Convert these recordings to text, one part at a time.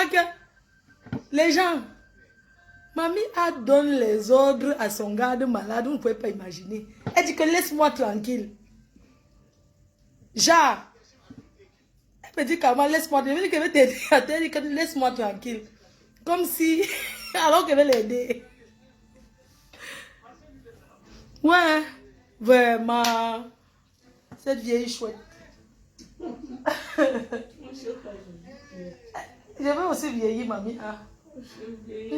crois que les gens, mamie a donné les ordres à son garde malade, vous ne pouvez pas imaginer. Elle dit que laisse-moi tranquille. Genre, elle me dit comment laisse-moi tranquille. Elle veut t'aider. Elle dit que laisse-moi tranquille. Comme si, alors qu'elle veut l'aider. Ouais, vraiment. Cette vieille chouette. Je vais aussi vieillir, mamie. Ah.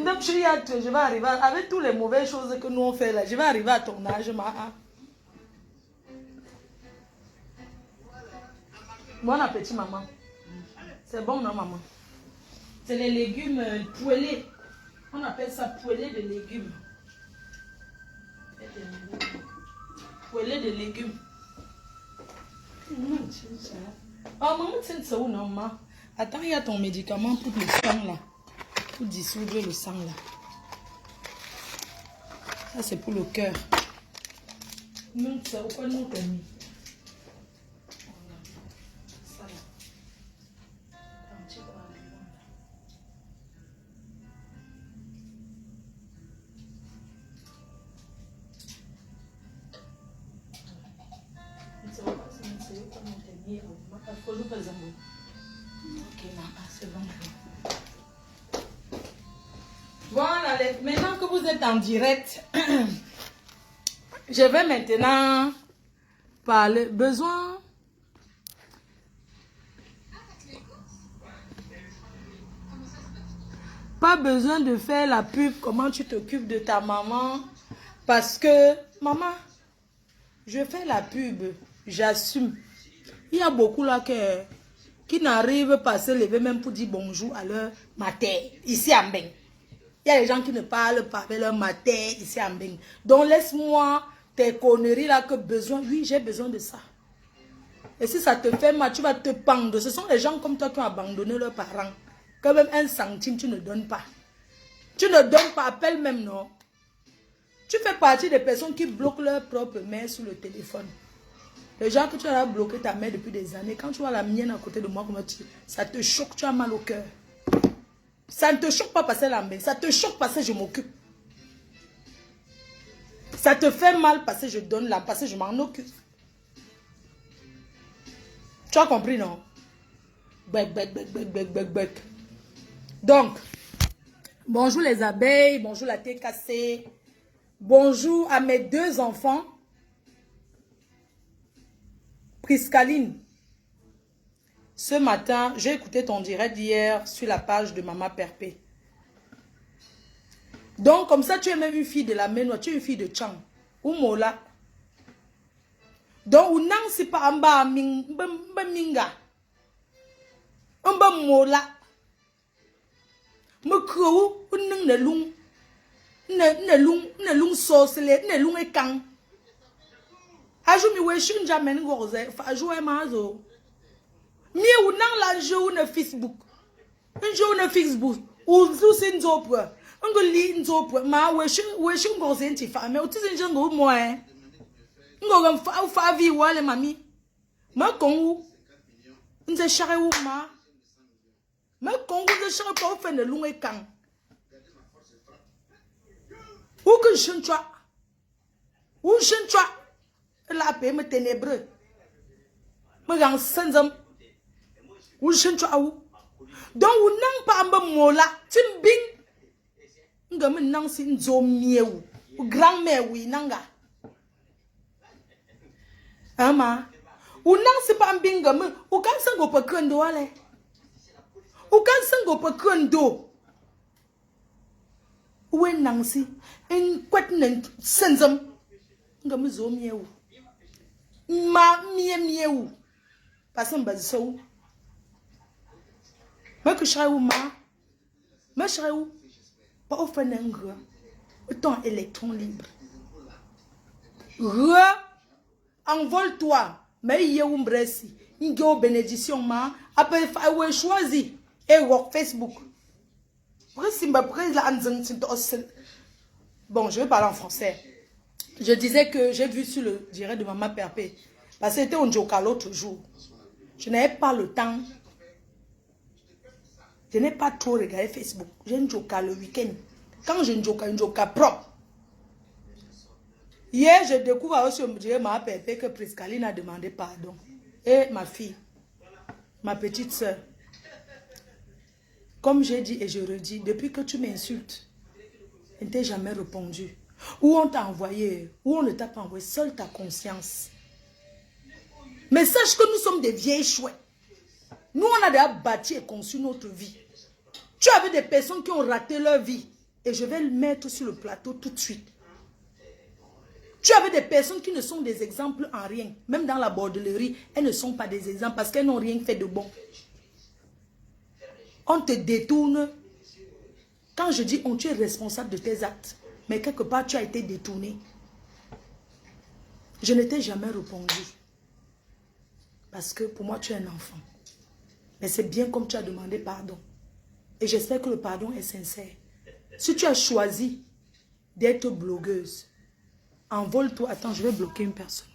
Donc, je vais arriver, avec toutes les mauvaises choses que nous on fait là, je vais arriver à ton âge, ma. Bon appétit, maman. C'est bon, non, maman? C'est les légumes poêlés. On appelle ça poêlé de légumes. Poêlé de légumes. Oh, maman, c'est ça ou non, maman? Attends, il y a ton médicament pour le sang là. Pour dissoudre le sang là. Ça, c'est pour le cœur. Non, c'est pourquoi nous t'as mis? Ça là. Un petit peu à c'est bon. Voilà, maintenant que vous êtes en direct, je vais maintenant parler. Besoin. Pas besoin de faire la pub, comment tu t'occupes de ta maman. Parce que, maman, je fais la pub, j'assume. Il y a beaucoup là qui n'arrivent pas à se lever même pour dire bonjour à leur matin, ici à Mbeng. Il y a des gens qui ne parlent pas avec leur matin, ici à Mbeng. Donc laisse-moi tes conneries là que besoin. Oui, j'ai besoin de ça. Et si ça te fait mal, tu vas te pendre. Ce sont les gens comme toi qui ont abandonné leurs parents. Quand même 1 centime, tu ne donnes pas. Tu ne donnes pas, appelle même, non. Tu fais partie des personnes qui bloquent leur propre mère sur le téléphone. Les gens que tu as bloqué ta mère depuis des années, quand tu vois la mienne à côté de moi, ça te choque, tu as mal au cœur. Ça ne te choque pas parce qu'elle est ça te choque parce que je m'occupe. Ça te fait mal parce que je donne là, parce que je m'en occupe. Tu as compris, non? Bec, bec, bec, bec, bec, bec, bec. Donc, bonjour les abeilles, bonjour la thé cassée, bonjour à mes 2 enfants. Priscaline, ce matin, j'ai écouté ton direct d'hier sur la page de Maman Perpé. Donc, comme ça, tu es même une fille de la Ménois, tu es une fille de Tchang. Ou Mola. Donc, ou nang si pa amba minga. Amba Mola. Me krou, ou nang ne lung. Ne lung sauce, ne lung e kang. Ajou mi we shun jamen ngoze, fa ajou e mazo. Mi ou nang la jou ne Facebook. Un jou ne Facebook. Ou zou sin zopwe. On go li nzopwe. Ma we shun ngoze nti fa. Me ou tizin jango mwe. Ngo fa vi wale mami. Ma kongu. Nze share ou ma. Ma kongu nze share pa ou fe ne lung e kang. Ou que shun chwa. Ou shun chwa. La paix me ténébreux. Me gang senzam. Ou shun chwa ou. Donc ou nang pa amba mola. Timbing. Nga me nang si nzo mieux. Ou grand-mère oui nanga. Ama. Ou nang si pa mbinga me. Ou kan sango pa krendo wale. Ou kan sango pa krendo. Ou en nang si. En kwet nen senzam. Nga me zo mieux. Ma mieux. Parce que mbazi so. Mais que chai ou ma. Mais chai ou. Pas au fin d'un gros. Autant électron libre. Envole-toi. Mais il y a un bressi. Il y a une bénédiction ma. Après ouais choisi. Et work Facebook. Bon, je vais parler en français. Je disais que j'ai vu sur le direct de Maman Perpé. Parce que c'était un joker l'autre jour. Je n'avais pas le temps Je n'ai pas trop regardé Facebook. J'ai un joker le week-end. Quand j'ai un joker propre. Hier, je découvre aussi ma pépé que Priscaline a demandé pardon. Et ma fille, ma petite soeur. Comme j'ai dit et je redis, depuis que tu m'insultes, je ne t'ai jamais répondu. Ou on t'a envoyé, ou on ne t'a pas envoyé, seule ta conscience. Mais sache que nous sommes des vieilles chouettes. Nous, on a déjà bâti et conçu notre vie. Tu avais des personnes qui ont raté leur vie. Et je vais le mettre sur le plateau tout de suite. Tu avais des personnes qui ne sont des exemples en rien. Même dans la bordellerie, elles ne sont pas des exemples parce qu'elles n'ont rien fait de bon. On te détourne. Quand je dis on, tu es responsable de tes actes. Mais quelque part, tu as été détourné. Je ne t'ai jamais répondu. Parce que pour moi, tu es un enfant. Mais c'est bien comme tu as demandé pardon. Et j'espère que le pardon est sincère. Si tu as choisi d'être blogueuse, envole-toi. Attends, je vais bloquer une personne.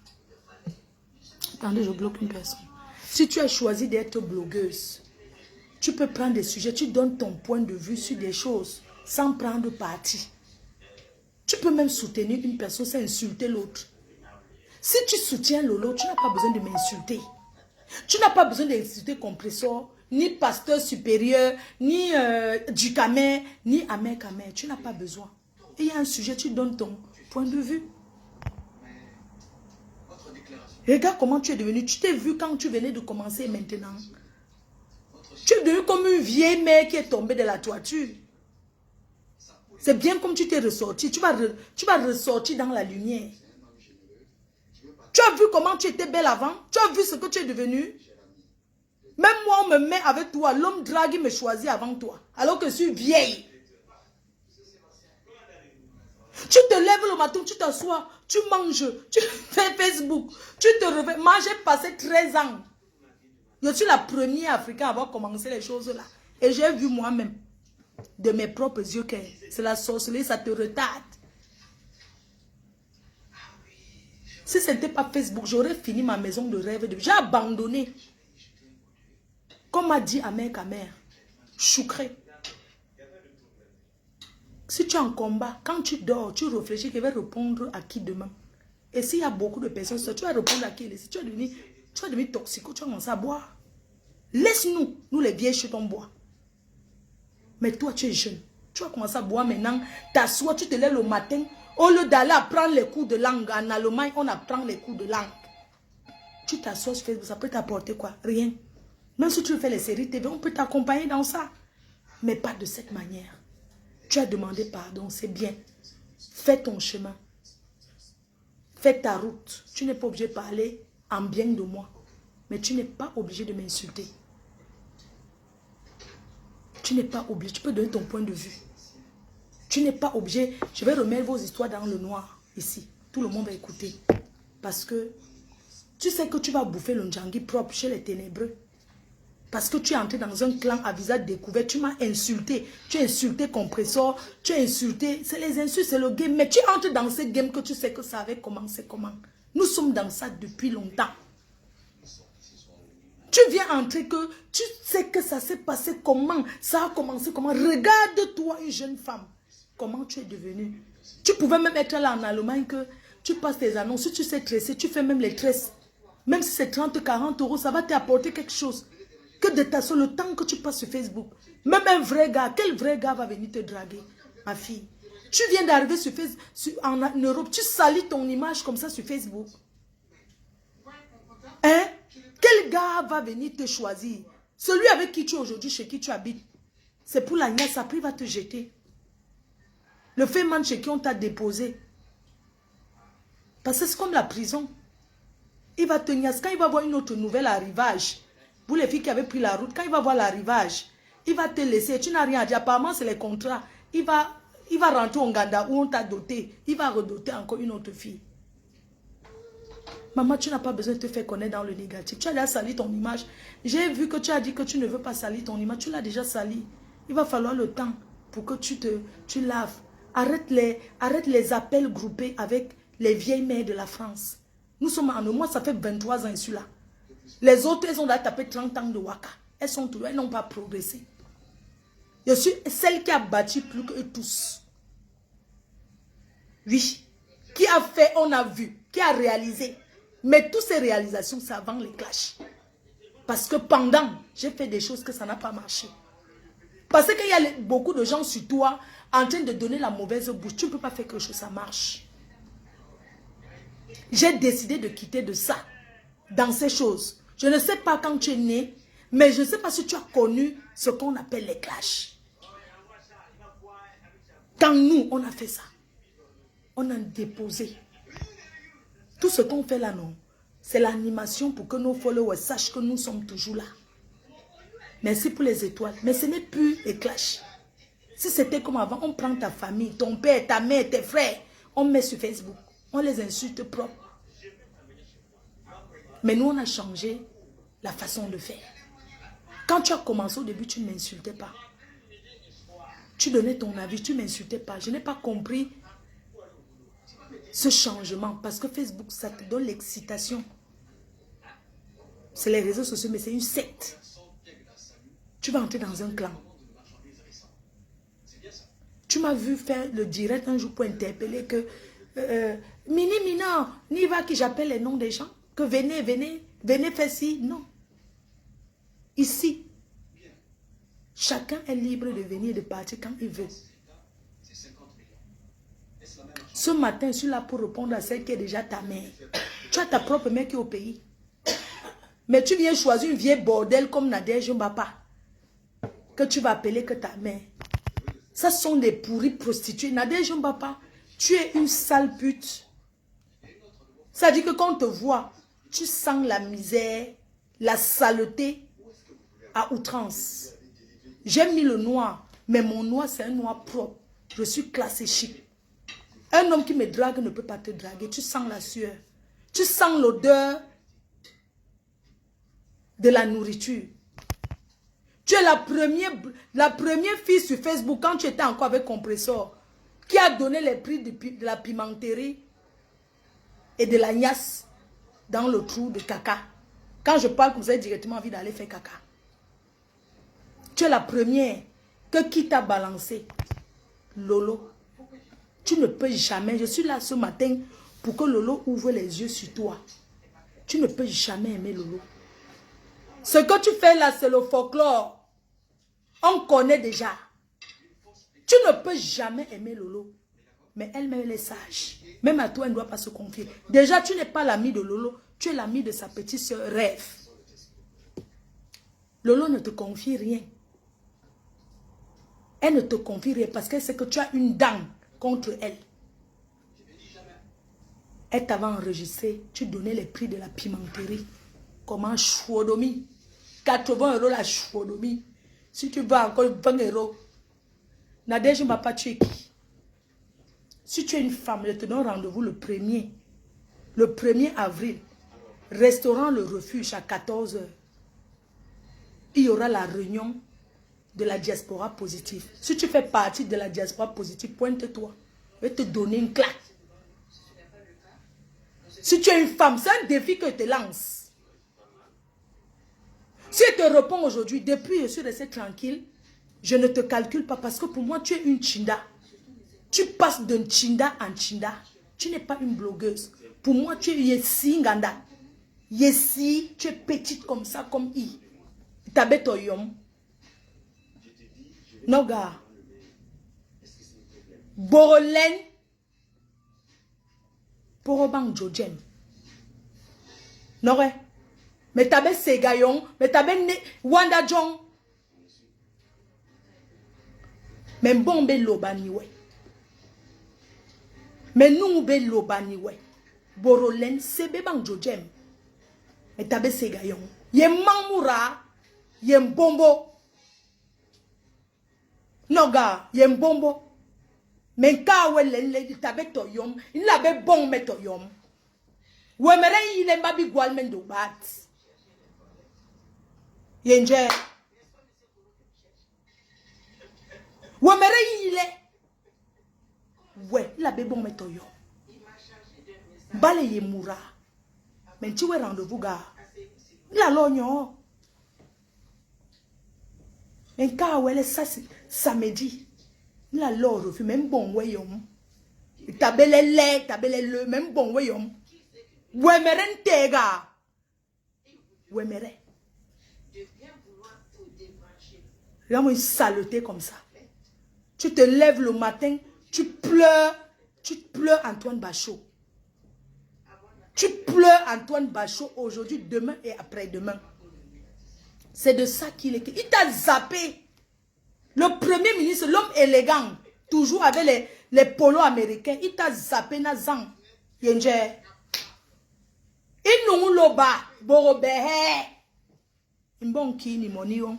Attendez, je bloque une personne. Si tu as choisi d'être blogueuse, tu peux prendre des sujets, tu donnes ton point de vue sur des choses sans prendre parti. Tu peux même soutenir une personne sans insulter l'autre. Si tu soutiens Lolo, tu n'as pas besoin de m'insulter. Tu n'as pas besoin d'insulter Compressor, ni pasteur supérieur, ni Djukamé, ni Amer Kamer. Tu n'as pas besoin. Et il y a un sujet, tu donnes ton point de vue. Regarde comment tu es devenu. Tu t'es vu quand tu venais de commencer maintenant. Tu es devenu comme une vieille mère qui est tombée de la toiture. C'est bien comme tu t'es ressorti. Tu vas ressortir dans la lumière. Tu as vu comment tu étais belle avant? Tu as vu ce que tu es devenu? Même moi, on me met avec toi. L'homme drague me choisit avant toi. Alors que je suis vieille. Tu te lèves le matin, tu t'assois, tu manges, tu fais Facebook, tu te réveilles. Moi, j'ai passé 13 ans. Je suis la première Africaine à avoir commencé les choses là. Et j'ai vu moi-même, de mes propres yeux, que c'est la sorcellerie, ça te retarde. Si ce n'était pas Facebook, j'aurais fini ma maison de rêve. J'ai abandonné. Comme m'a dit Amer Kamer, choucré. Si tu es en combat, quand tu dors, tu réfléchis qu'il va répondre à qui demain. Et s'il y a beaucoup de personnes, tu vas répondre à qui? Si tu vas devenir toxico, tu vas commencer à boire. Laisse-nous, nous les vieilles chutes, on boit. Mais toi, tu es jeune. Tu vas commencer à boire maintenant. T'assois, tu te lèves le matin. Au lieu d'aller apprendre les cours de langue, en Allemagne, on apprend les cours de langue. Tu t'assois sur Facebook, ça peut t'apporter quoi? Rien. Même si tu fais les séries TV, on peut t'accompagner dans ça. Mais pas de cette manière. Tu as demandé pardon, c'est bien. Fais ton chemin. Fais ta route. Tu n'es pas obligé de parler en bien de moi. Mais tu n'es pas obligé de m'insulter. Tu n'es pas obligé. Tu peux donner ton point de vue. Tu n'es pas obligé. Je vais remettre vos histoires dans le noir, ici. Tout le monde va écouter. Parce que tu sais que tu vas bouffer le Ndjangi propre chez les ténébreux. Parce que tu es entré dans un clan à visage découvert. Tu m'as insulté. Tu as insulté Compressor. Tu as insulté. C'est les insultes, c'est le game. Mais tu entres dans ce game que tu sais que ça avait commencé comment. Nous sommes dans ça depuis longtemps. Tu viens entrer que tu sais que ça s'est passé comment. Ça a commencé comment. Regarde-toi une jeune femme. Comment tu es devenue. Tu pouvais même être là en Allemagne que tu passes tes annonces. Si tu sais tresser, tu fais même les tresses. Même si c'est 30, 40 euros, ça va t'apporter quelque chose. Que de ta le temps que tu passes sur Facebook. Même un vrai gars, quel vrai gars va venir te draguer, ma fille? Tu viens d'arriver sur Facebook, en Europe, tu salis ton image comme ça sur Facebook. Hein? Quel gars va venir te choisir? Celui avec qui tu es aujourd'hui, chez qui tu habites. C'est pour la niaise, après il va te jeter. Le fait chez qui on t'a déposé. Parce que c'est comme la prison. Il va te niaise. Quand il va voir une autre nouvelle arrivage, vous les filles qui avez pris la route, quand il va voir l'arrivage, il va te laisser. Tu n'as rien à dire. Apparemment, c'est les contrats. Il va rentrer au Nganda où on t'a doté. Il va redoter encore une autre fille. Maman, tu n'as pas besoin de te faire connaître dans le négatif. Tu as déjà sali ton image. J'ai vu que tu as dit que tu ne veux pas salir ton image. Tu l'as déjà sali. Il va falloir le temps pour que tu laves. Arrête les appels groupés avec les vieilles mères de la France. Nous sommes en moi, ça fait 23 ans ici là. Les autres, elles ont tapé 30 ans de Waka. Elles n'ont pas progressé. Je suis celle qui a bâti plus que eux tous. Oui. Qui a fait, on a vu. Qui a réalisé. Mais toutes ces réalisations, c'est avant les clashs. Parce que pendant, j'ai fait des choses que ça n'a pas marché. Parce qu'il y a beaucoup de gens sur toi en train de donner la mauvaise bouche. Tu ne peux pas faire quelque chose, ça marche. J'ai décidé de quitter de ça. Dans ces choses. Je ne sais pas quand tu es né, mais je ne sais pas si tu as connu ce qu'on appelle les clashs. Quand nous, on a fait ça, on a déposé. Tout ce qu'on fait là, non, c'est l'animation pour que nos followers sachent que nous sommes toujours là. Merci pour les étoiles. Mais ce n'est plus les clashs. Si c'était comme avant, on prend ta famille, ton père, ta mère, tes frères, on met sur Facebook. On les insulte propres. Mais nous, on a changé la façon de faire. Quand tu as commencé au début, tu ne m'insultais pas. Tu donnais ton avis, tu ne m'insultais pas. Je n'ai pas compris ce changement. Parce que Facebook, ça te donne l'excitation. C'est les réseaux sociaux, mais c'est une secte. Tu vas entrer dans un clan. Tu m'as vu faire le direct un jour pour interpeller que Mini Minor, Niva qui j'appelle les noms des gens, que venez, venez, venez faire ci. Non. Ici, chacun est libre de venir et de partir quand il veut. Ce matin, je suis là pour répondre à celle qui est déjà ta mère. Tu as ta propre mère qui est au pays. Mais tu viens choisir une vieille bordel comme Nadège Mbapa, que tu vas appeler que ta mère. Ça sont des pourris prostituées. Nadège Mbapa, tu es une sale pute. Ça dit que quand on te voit, tu sens la misère, la saleté à outrance. J'ai mis le noir, mais mon noir c'est un noir propre. Je suis classé chic. Un homme qui me drague ne peut pas te draguer. Tu sens la sueur. Tu sens l'odeur de la nourriture. Tu es la première fille sur Facebook quand tu étais encore avec Compressor qui a donné les prix de la pimenterie et de la gnasse dans le trou de caca. Quand je parle, vous avez directement envie d'aller faire caca. Tu es la première que qui t'a balancé. Lolo. Tu ne peux jamais. Je suis là ce matin pour que Lolo ouvre les yeux sur toi. Tu ne peux jamais aimer Lolo. Ce que tu fais là, c'est le folklore. On connaît déjà. Tu ne peux jamais aimer Lolo. Mais elle-même, elle est sage. Même à toi, elle ne doit pas se confier. Déjà, tu n'es pas l'ami de Lolo. Tu es l'ami de sa petite soeur Rêve. Lolo ne te confie rien. Elle ne te confie rien parce qu'elle sait que tu as une dent contre elle. Elle t'avait enregistré. Tu donnais les prix de la pimenterie. Comment chouodomi. 80 € la chouodomi. Si tu veux encore 20 €. Nadège Mbapa, tu es qui? Si tu es une femme, je te donne rendez-vous le 1er avril. Restaurant Le Refuge à 14 h. Il y aura la réunion de la diaspora positive. Si tu fais partie de la diaspora positive, pointe-toi. Je vais te donner une claque. Si tu es une femme, c'est un défi que je te lance. Si je te réponds aujourd'hui, depuis je suis restée tranquille, je ne te calcule pas parce que pour moi, tu es une Chinda. Tu passes d'un Chinda en Chinda. Tu n'es pas une blogueuse. Pour moi, tu es Yessi Nganda. Yessi, tu es petite comme ça, comme I. Tabet Oyom. Noga. Borolen. Porobang Jojem. Nore. Mais t'avais Segayon, mais t'avais Wanda Jong. Mais bon, be lobaniwe. Mais nous, be lobaniwe. Borolen, sebe bang jojem. Mais t'avais Segayon. Yem mamoura, yem bombo. Noga, yem bombo. Mais quand elle t'avait toyom, il avait bon mais toyom. Wemere il est babi gualmen do bat. Yenje. Wemere il est. Ouais, il avait bon mais toyom. Bale yemura. Mais tu es rendez-vous gars. Il a l'oignon. Mais quand elle est ça, samedi. La lore refus, même bon voyons. Tabelle les, tabelle le, même bon voyons. Ouemeren tega. Ouemeren. Là, une saleté comme ça. Tu te lèves le matin, tu pleures Antoine Bachot. Tu pleures Antoine Bachot aujourd'hui, demain et après-demain. C'est de ça qu'il est. Il t'a zappé. Le premier ministre, l'homme élégant, toujours avec les polos américains, il t'a zappé Nazan. Yenje. Il nous loba, borobehe. Imbonki ni monion.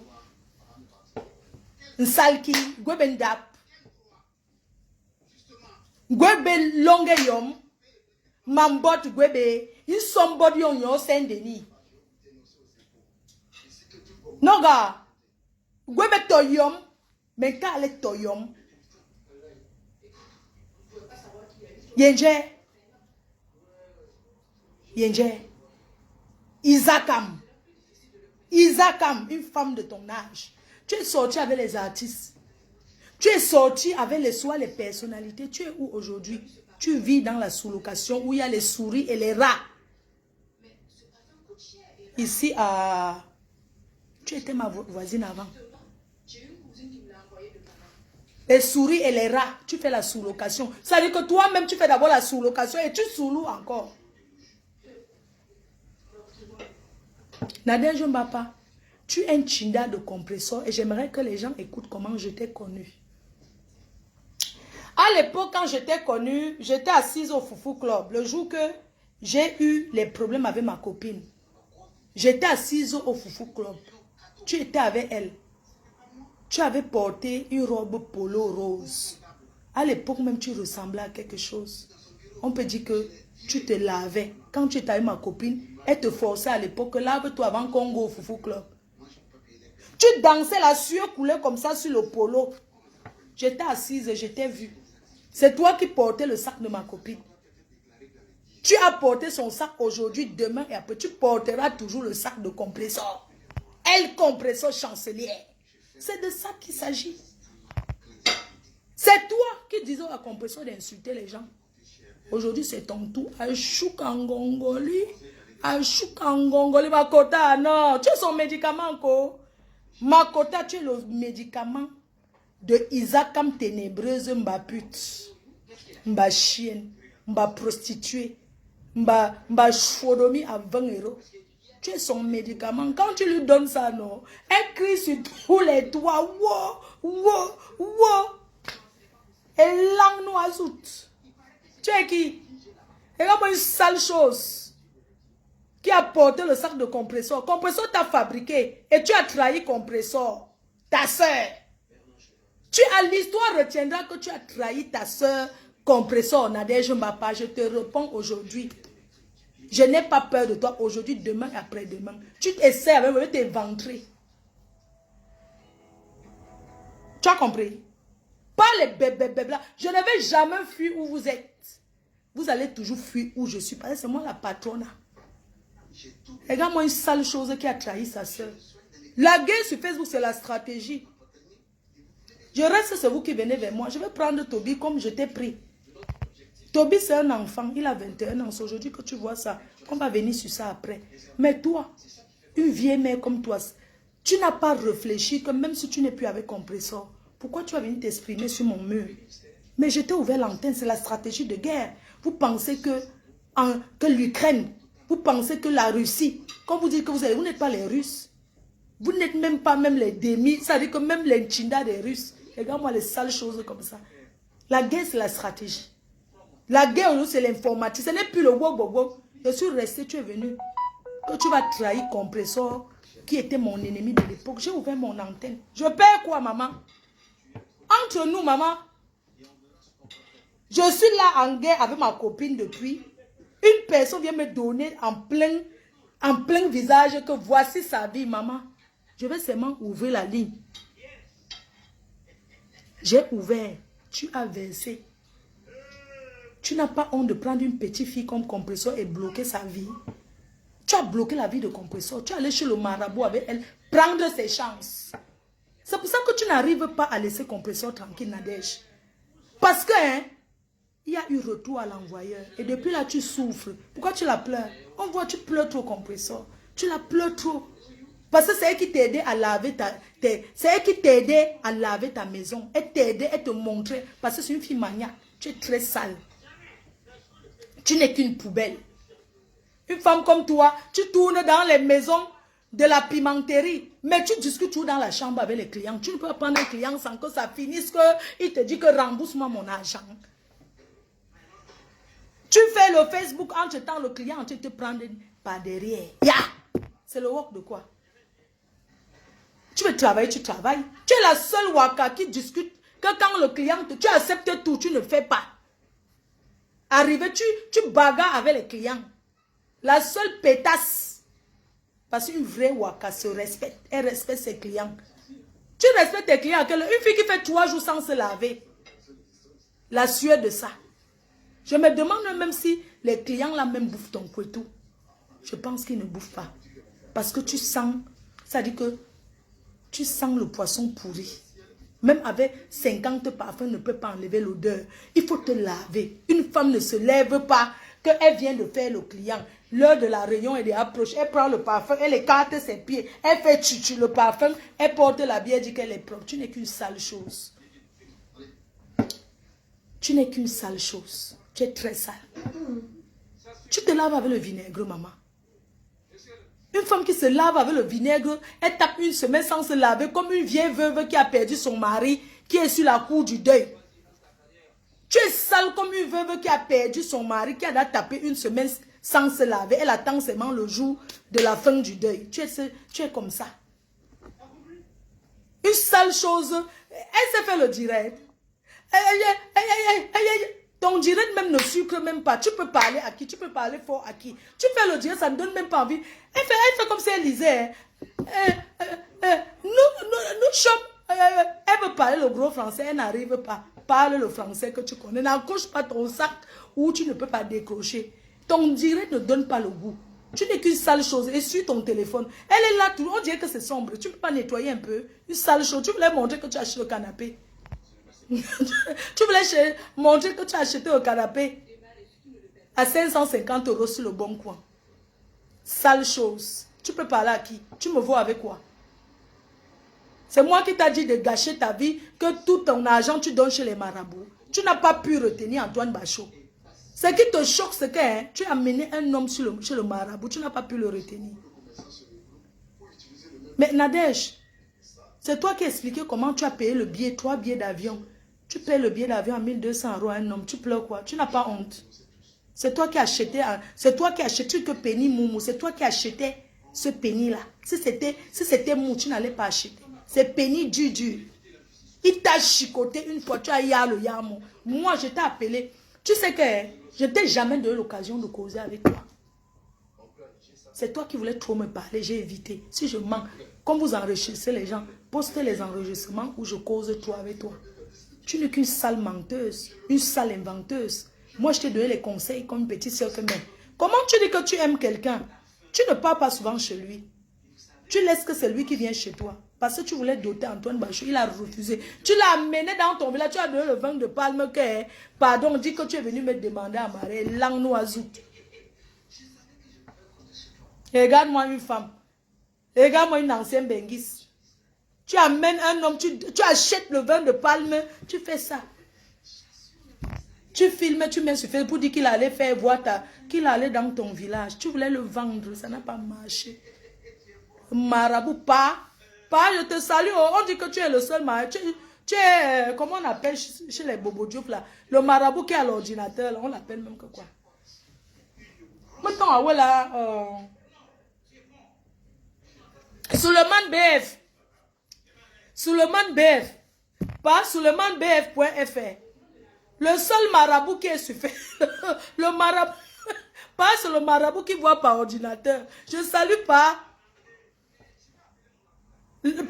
Nsalki, gwebendap. Gwebe longe yom. Mambot gwebe. In somebody on your Saint-Denis. Noga. Gwebe toyom. Mais quand elle est toyom. Yenje. Yenje. Isakam. Isakam, une femme de ton âge. Tu es sorti avec les artistes. Tu es sorti avec les soins, les personnalités. Tu es où aujourd'hui? Tu vis dans la sous-location où il y a les souris et les rats. Ici, à... Tu étais ma voisine avant. Les souris et les rats, tu fais la sous-location. Ça veut dire que toi-même, tu fais d'abord la sous-location et tu sous-loues encore. Nadia Jombapa, tu es un chinda de compresseur et j'aimerais que les gens écoutent comment je t'ai connu. À l'époque, quand je t'ai connu, j'étais assise au Foufou Club. Le jour que j'ai eu les problèmes avec ma copine, j'étais assise au Foufou Club. Tu étais avec elle. Tu avais porté une robe polo rose. À l'époque même, tu ressemblais à quelque chose. On peut dire que tu te lavais. Quand tu étais avec ma copine, elle te forçait à l'époque, lave-toi avant qu'on go au Foufou Club. Tu dansais, la sueur coulait comme ça sur le polo. J'étais assise et je t'ai vu. C'est toi qui portais le sac de ma copine. Tu as porté son sac aujourd'hui, demain et après. Tu porteras toujours le sac de compresseur. Elle compresseur chancelière. C'est de ça qu'il s'agit. C'est toi qui disais à compresseur d'insulter les gens. Aujourd'hui, c'est ton tour. Achoukangongoli. Achoukangongoli. Makota, non. Tu es son médicament, quoi. Makota, tu es le médicament de Isakam ténébreuse, mba pute, mba chienne, mba prostituée, mba chodomi à 20 €. Tu es son médicament. Quand tu lui donnes ça, non, elle crie sur tous les toits. Wow, wow, wow. Et langue nous ajoute. Tu es qui? Et comme une sale chose qui a porté le sac de compresseur. Compresseur t'a fabriqué et tu as trahi compresseur, ta soeur. L'histoire retiendra que tu as trahi ta soeur compresseur. Nadège Mbapa, je te réponds aujourd'hui. Je n'ai pas peur de toi aujourd'hui, demain et après-demain. Tu essaies avec tes ventrés. Tu as compris? Pas les bébés. Je ne vais jamais fuir où vous êtes. Vous allez toujours fuir où je suis. Parce que c'est moi la patronne. Regarde-moi une sale chose qui a trahi sa soeur. La guerre sur Facebook, c'est la stratégie. Je reste, c'est vous qui venez vers moi. Je vais prendre Toby comme je t'ai pris. Toby, c'est un enfant. Il a 21 ans. C'est aujourd'hui que tu vois ça. On va venir sur ça après. Mais toi, une vieille mère comme toi, tu n'as pas réfléchi que même si tu n'es plus avec compresseur, pourquoi tu vas venir t'exprimer sur mon mur? Mais je t'ai ouvert l'antenne. C'est la stratégie de guerre. Vous pensez que l'Ukraine, vous pensez que la Russie, quand vous dites que vous n'êtes pas les Russes, vous n'êtes même pas les demi, ça veut dire que même les Tchinda des Russes. Regarde-moi les sales choses comme ça. La guerre, c'est la stratégie. La guerre, aujourd'hui, c'est l'informatique. Ce n'est plus le wok. Je suis resté, tu es venu. Que tu vas trahir compresseur qui était mon ennemi de l'époque. J'ai ouvert mon antenne. Je perds quoi, maman? Entre nous, maman. Je suis là en guerre avec ma copine depuis. Une personne vient me donner en plein visage que voici sa vie, maman. Je vais seulement ouvrir la ligne. J'ai ouvert. Tu as versé. Tu n'as pas honte de prendre une petite fille comme compresseur et bloquer sa vie. Tu as bloqué la vie de compresseur. Tu es allé chez le marabout avec elle, prendre ses chances. C'est pour ça que tu n'arrives pas à laisser compresseur tranquille, Nadège. Parce que, hein, il y a eu retour à l'envoyeur. Et depuis là, tu souffres. Pourquoi tu la pleures? On voit, tu pleures trop, compresseur. Tu la pleures trop. Parce que c'est elle qui t'aidait à laver c'est elle qui t'aidait à laver ta maison. Elle t'aidait, elle te montrait. Parce que c'est une fille maniaque. Tu es très sale. Tu n'es qu'une poubelle. Une femme comme toi, tu tournes dans les maisons de la pimenterie. Mais tu discutes toujours dans la chambre avec les clients. Tu ne peux pas prendre un client sans que ça finisse, qu'il te dit que rembourse-moi mon argent. Tu fais le Facebook, entre-temps, le client, tu te prends par derrière. Yeah. C'est le work de quoi? Tu veux travailler, tu travailles. Tu es la seule waka qui discute que quand le client, tu acceptes tout, tu ne fais pas. Arrivé, tu bagarres avec les clients. La seule pétasse. Parce qu'une vraie waka se respecte. Elle respecte ses clients. Tu respectes tes clients. Une fille qui fait 3 jours sans se laver. La sueur de ça. Je me demande même si les clients là même bouffent ton couteau. Je pense qu'ils ne bouffent pas. Parce que tu sens, ça dit que tu sens le poisson pourri. Même avec 50 parfums, ne peut pas enlever l'odeur. Il faut te laver. Une femme ne se lève pas qu'elle vient de faire le client. L'heure de la réunion est approche. Elle prend le parfum, elle écarte ses pieds. Elle fait chuchu le parfum. Elle porte la bière, dit qu'elle est propre. Tu n'es qu'une sale chose. Tu n'es qu'une sale chose. Tu es très sale. Tu te laves avec le vinaigre, maman. Une femme qui se lave avec le vinaigre, elle tape une semaine sans se laver comme une vieille veuve qui a perdu son mari, qui est sur la cour du deuil. Tu es sale comme une veuve qui a perdu son mari, qui a tapé une semaine sans se laver. Elle attend seulement le jour de la fin du deuil. Tu es comme ça. Une sale chose, elle s'est fait le direct. Ton direct même ne sucre même pas. Tu peux parler à qui? Tu peux parler fort à qui? Tu fais le direct, ça ne donne même pas envie. Elle fait comme si elle lisait. Nous sommes... elle veut parler le gros français, elle n'arrive pas. Parle le français que tu connais. N'accroche pas ton sac où tu ne peux pas décrocher. Ton direct ne donne pas le goût. Tu n'es qu'une sale chose. Et sur ton téléphone, elle est là, tout. On dirait que c'est sombre. Tu ne peux pas nettoyer un peu. Une sale chose. Tu voulais montrer que tu as acheté le canapé. Tu voulais montrer que tu as acheté le canapé à 550 € sur le bon coin. Sale chose. Tu peux parler à qui? Tu me vois avec quoi? C'est moi qui t'ai dit de gâcher ta vie, que tout ton argent tu donnes chez les marabouts. Tu n'as pas pu retenir Antoine Bachot. Ce qui te choque, c'est que hein, tu as amené un homme chez le marabout, tu n'as pas pu le retenir. Mais Nadège, c'est toi qui as expliqué comment tu as payé le billet, 3 billets d'avion. Tu payes le billet d'avion à 1200 € à un homme, tu pleures quoi? Tu n'as pas honte. C'est toi qui as acheté, c'est toi qui as acheté que Penny Moumou, c'est toi qui as acheté ce Penny là. Si c'était mou, tu n'allais pas acheter. C'est Penny dur. Il t'a chicoté une fois, tu as le yamo. Moi, je t'ai appelé. Tu sais que je t'ai jamais donné l'occasion de causer avec toi. C'est toi qui voulais trop me parler, j'ai évité. Si je mens, comme vous enregistrez les gens, postez les enregistrements où je cause trop avec toi. Tu n'es qu'une sale menteuse, une sale inventeuse. Moi, je t'ai donné les conseils comme une petite soeur que même. Comment tu dis que tu aimes quelqu'un? Tu ne pars pas souvent chez lui. Tu laisses que c'est lui qui vient chez toi. Parce que tu voulais doter Antoine Bachot, il a refusé. Tu l'as amené dans ton village, tu as donné le vin de palme que, pardon, dis que tu es venu me demander à marier, langue noisoute. Regarde-moi une femme. Regarde-moi une ancienne benguisse. Tu amènes un homme, tu achètes le vin de palme, tu fais ça. Tu filmes, tu mets sur Facebook pour dire qu'il allait faire voir qu'il allait dans ton village. Tu voulais le vendre, ça n'a pas marché. Marabout, pas, je te salue. On dit que tu es le seul marabout. Tu es, comment on appelle chez les Bobo Diop là, le marabout qui est à l'ordinateur, on l'appelle même que quoi. Maintenant, voilà. Suleiman BF. Suleiman BF. Pas SuleimanBF.fr. Le seul marabout qui est suffisant. Le marabout. Pas c'est le marabout qui voit par ordinateur. Je salue pas.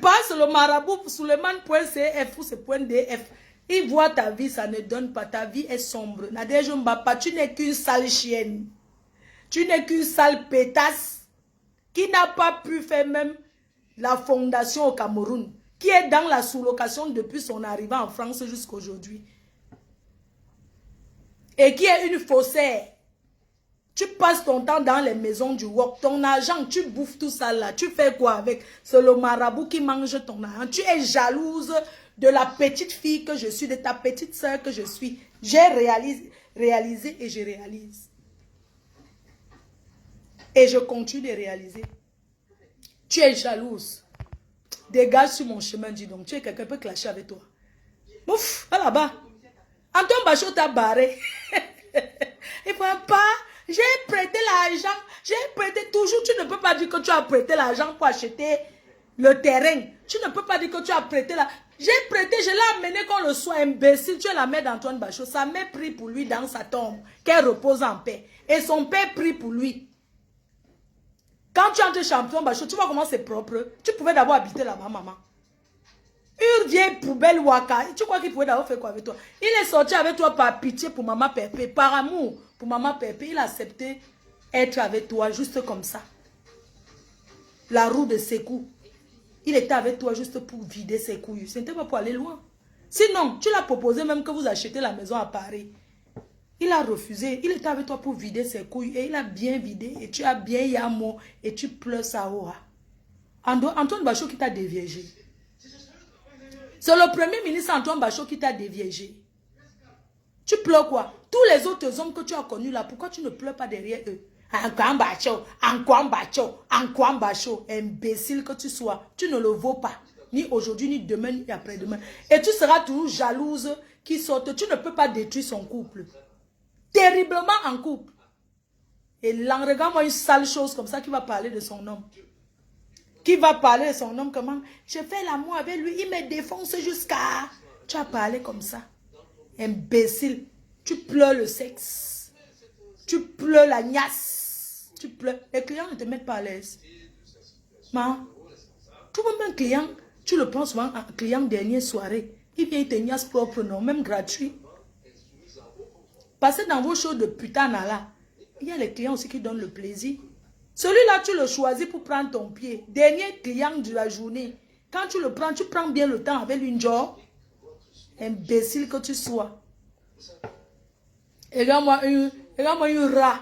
Pas c'est le marabout Suleiman.cf ou c'est .df. Il voit ta vie, ça ne donne pas. Ta vie est sombre. Nadège Mbapa, tu n'es qu'une sale chienne. Tu n'es qu'une sale pétasse qui n'a pas pu faire même la fondation au Cameroun. qui est dans la sous-location depuis son arrivée en France jusqu'à aujourd'hui. Et qui est une faussaire. Tu passes ton temps dans les maisons du wok. Ton argent, tu bouffes tout ça là. Tu fais quoi avec? C'est le marabout qui mange ton argent. Tu es jalouse de la petite fille que je suis, de ta petite soeur que je suis. J'ai réalisé et je réalise. Et je continue de réaliser. Tu es jalouse. Dégage sur mon chemin, dis donc. Tu es quelqu'un qui peut clasher avec toi. Ouf, va là-bas. Antoine Bachot t'a barré. Et papa, j'ai prêté l'argent. J'ai prêté toujours. Tu ne peux pas dire que tu as prêté l'argent pour acheter le terrain. Tu ne peux pas dire que tu as prêté l'argent. J'ai prêté, je l'ai amené qu'on le soit imbécile. Tu es la mère d'Antoine Bachot. Sa mère prie pour lui dans sa tombe. Qu'elle repose en paix. Et son père prie pour lui. Quand tu entres champion Bachot, tu vois comment c'est propre. Tu pouvais d'abord habiter là-bas, maman. Une vieille poubelle waka. Tu crois qu'il pouvait d'abord faire quoi avec toi? Il est sorti avec toi par pitié pour maman Pépé. Par amour pour maman Pépé. Il a accepté être avec toi juste comme ça. La roue de Sékou. Il était avec toi juste pour vider ses couilles. Ce n'était pas pour aller loin. Sinon, tu l'as proposé même que vous achetez la maison à Paris. Il a refusé. Il était avec toi pour vider ses couilles. Et il a bien vidé. Et tu as bien yamo. Et tu pleures ça. Antoine Bachot qui t'a déviégé. C'est le premier ministre Antoine Bachot qui t'a déviégé. Tu pleures quoi? Tous les autres hommes que tu as connus là, pourquoi tu ne pleures pas derrière eux? Antoine Bachot, Antoine Bachot, Antoine Bachot, imbécile que tu sois, tu ne le vaux pas. Ni aujourd'hui, ni demain, ni après-demain. Et tu seras toujours jalouse qui sorte. Tu ne peux pas détruire son couple. Terriblement en couple. Et là, regarde-moi une sale chose comme ça qui va parler de son homme. Qui va parler de son homme comment? Je fais l'amour avec lui, il me défonce jusqu'à... Tu as parlé comme ça. Imbécile. Tu pleures le sexe. Tu pleures la gnasse. Tu pleures. Les clients ne te mettent pas à l'aise. Tu vois même un client, tu le prends souvent un client dernière soirée. Il vient, il te gnasse propre, non, même gratuit. Passez dans vos shows de putain là. Il y a les clients aussi qui donnent le plaisir. Celui-là, tu le choisis pour prendre ton pied. Dernier client de la journée. Quand tu le prends, tu prends bien le temps avec une job. Imbécile que tu sois. Regarde-moi une rat.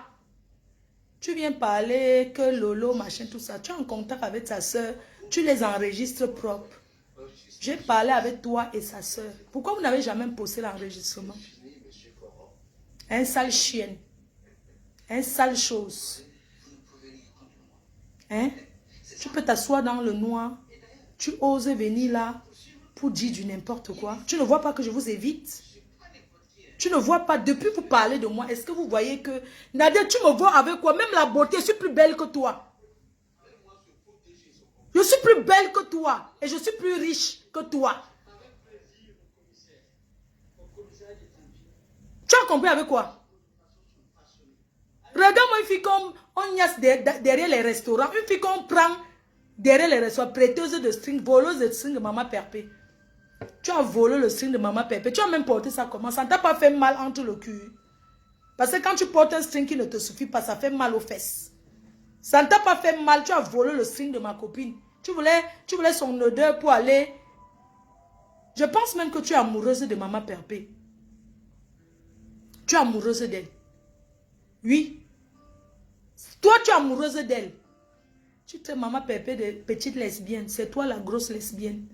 Tu viens parler que Lolo, machin, tout ça. Tu es en contact avec ta soeur. Tu les enregistres propres. J'ai parlé avec toi et sa soeur. Pourquoi vous n'avez jamais posté l'enregistrement? Un sale chien. Un sale chose. Hein? Tu peux t'asseoir dans le noir. Tu oses venir là pour dire du n'importe quoi. Tu ne vois pas que je vous évite? Tu ne vois pas, depuis vous parler de moi, est-ce que vous voyez que... Nadia, tu me vois avec quoi? Même la beauté, je suis plus belle que toi. Je suis plus belle que toi. Et je suis plus riche que toi. Tu as compris avec quoi? Regarde-moi une fille comme on niasse derrière les restaurants. Une fille qu'on prend derrière les restaurants, prêteuse de string, voleuse de string de maman Pépé. Tu as volé le string de maman Pépé. Tu as même porté ça comment? Ça ne t'a pas fait mal entre le cul. Parce que quand tu portes un string qui ne te suffit pas, ça fait mal aux fesses. Ça ne t'a pas fait mal. Tu as volé le string de ma copine. Tu voulais son odeur pour aller. Je pense même que tu es amoureuse de maman Pépé. Tu es amoureuse d'elle. Oui. Toi, tu es amoureuse d'elle. Tu te maman Pépé de petite lesbienne. C'est toi la grosse lesbienne.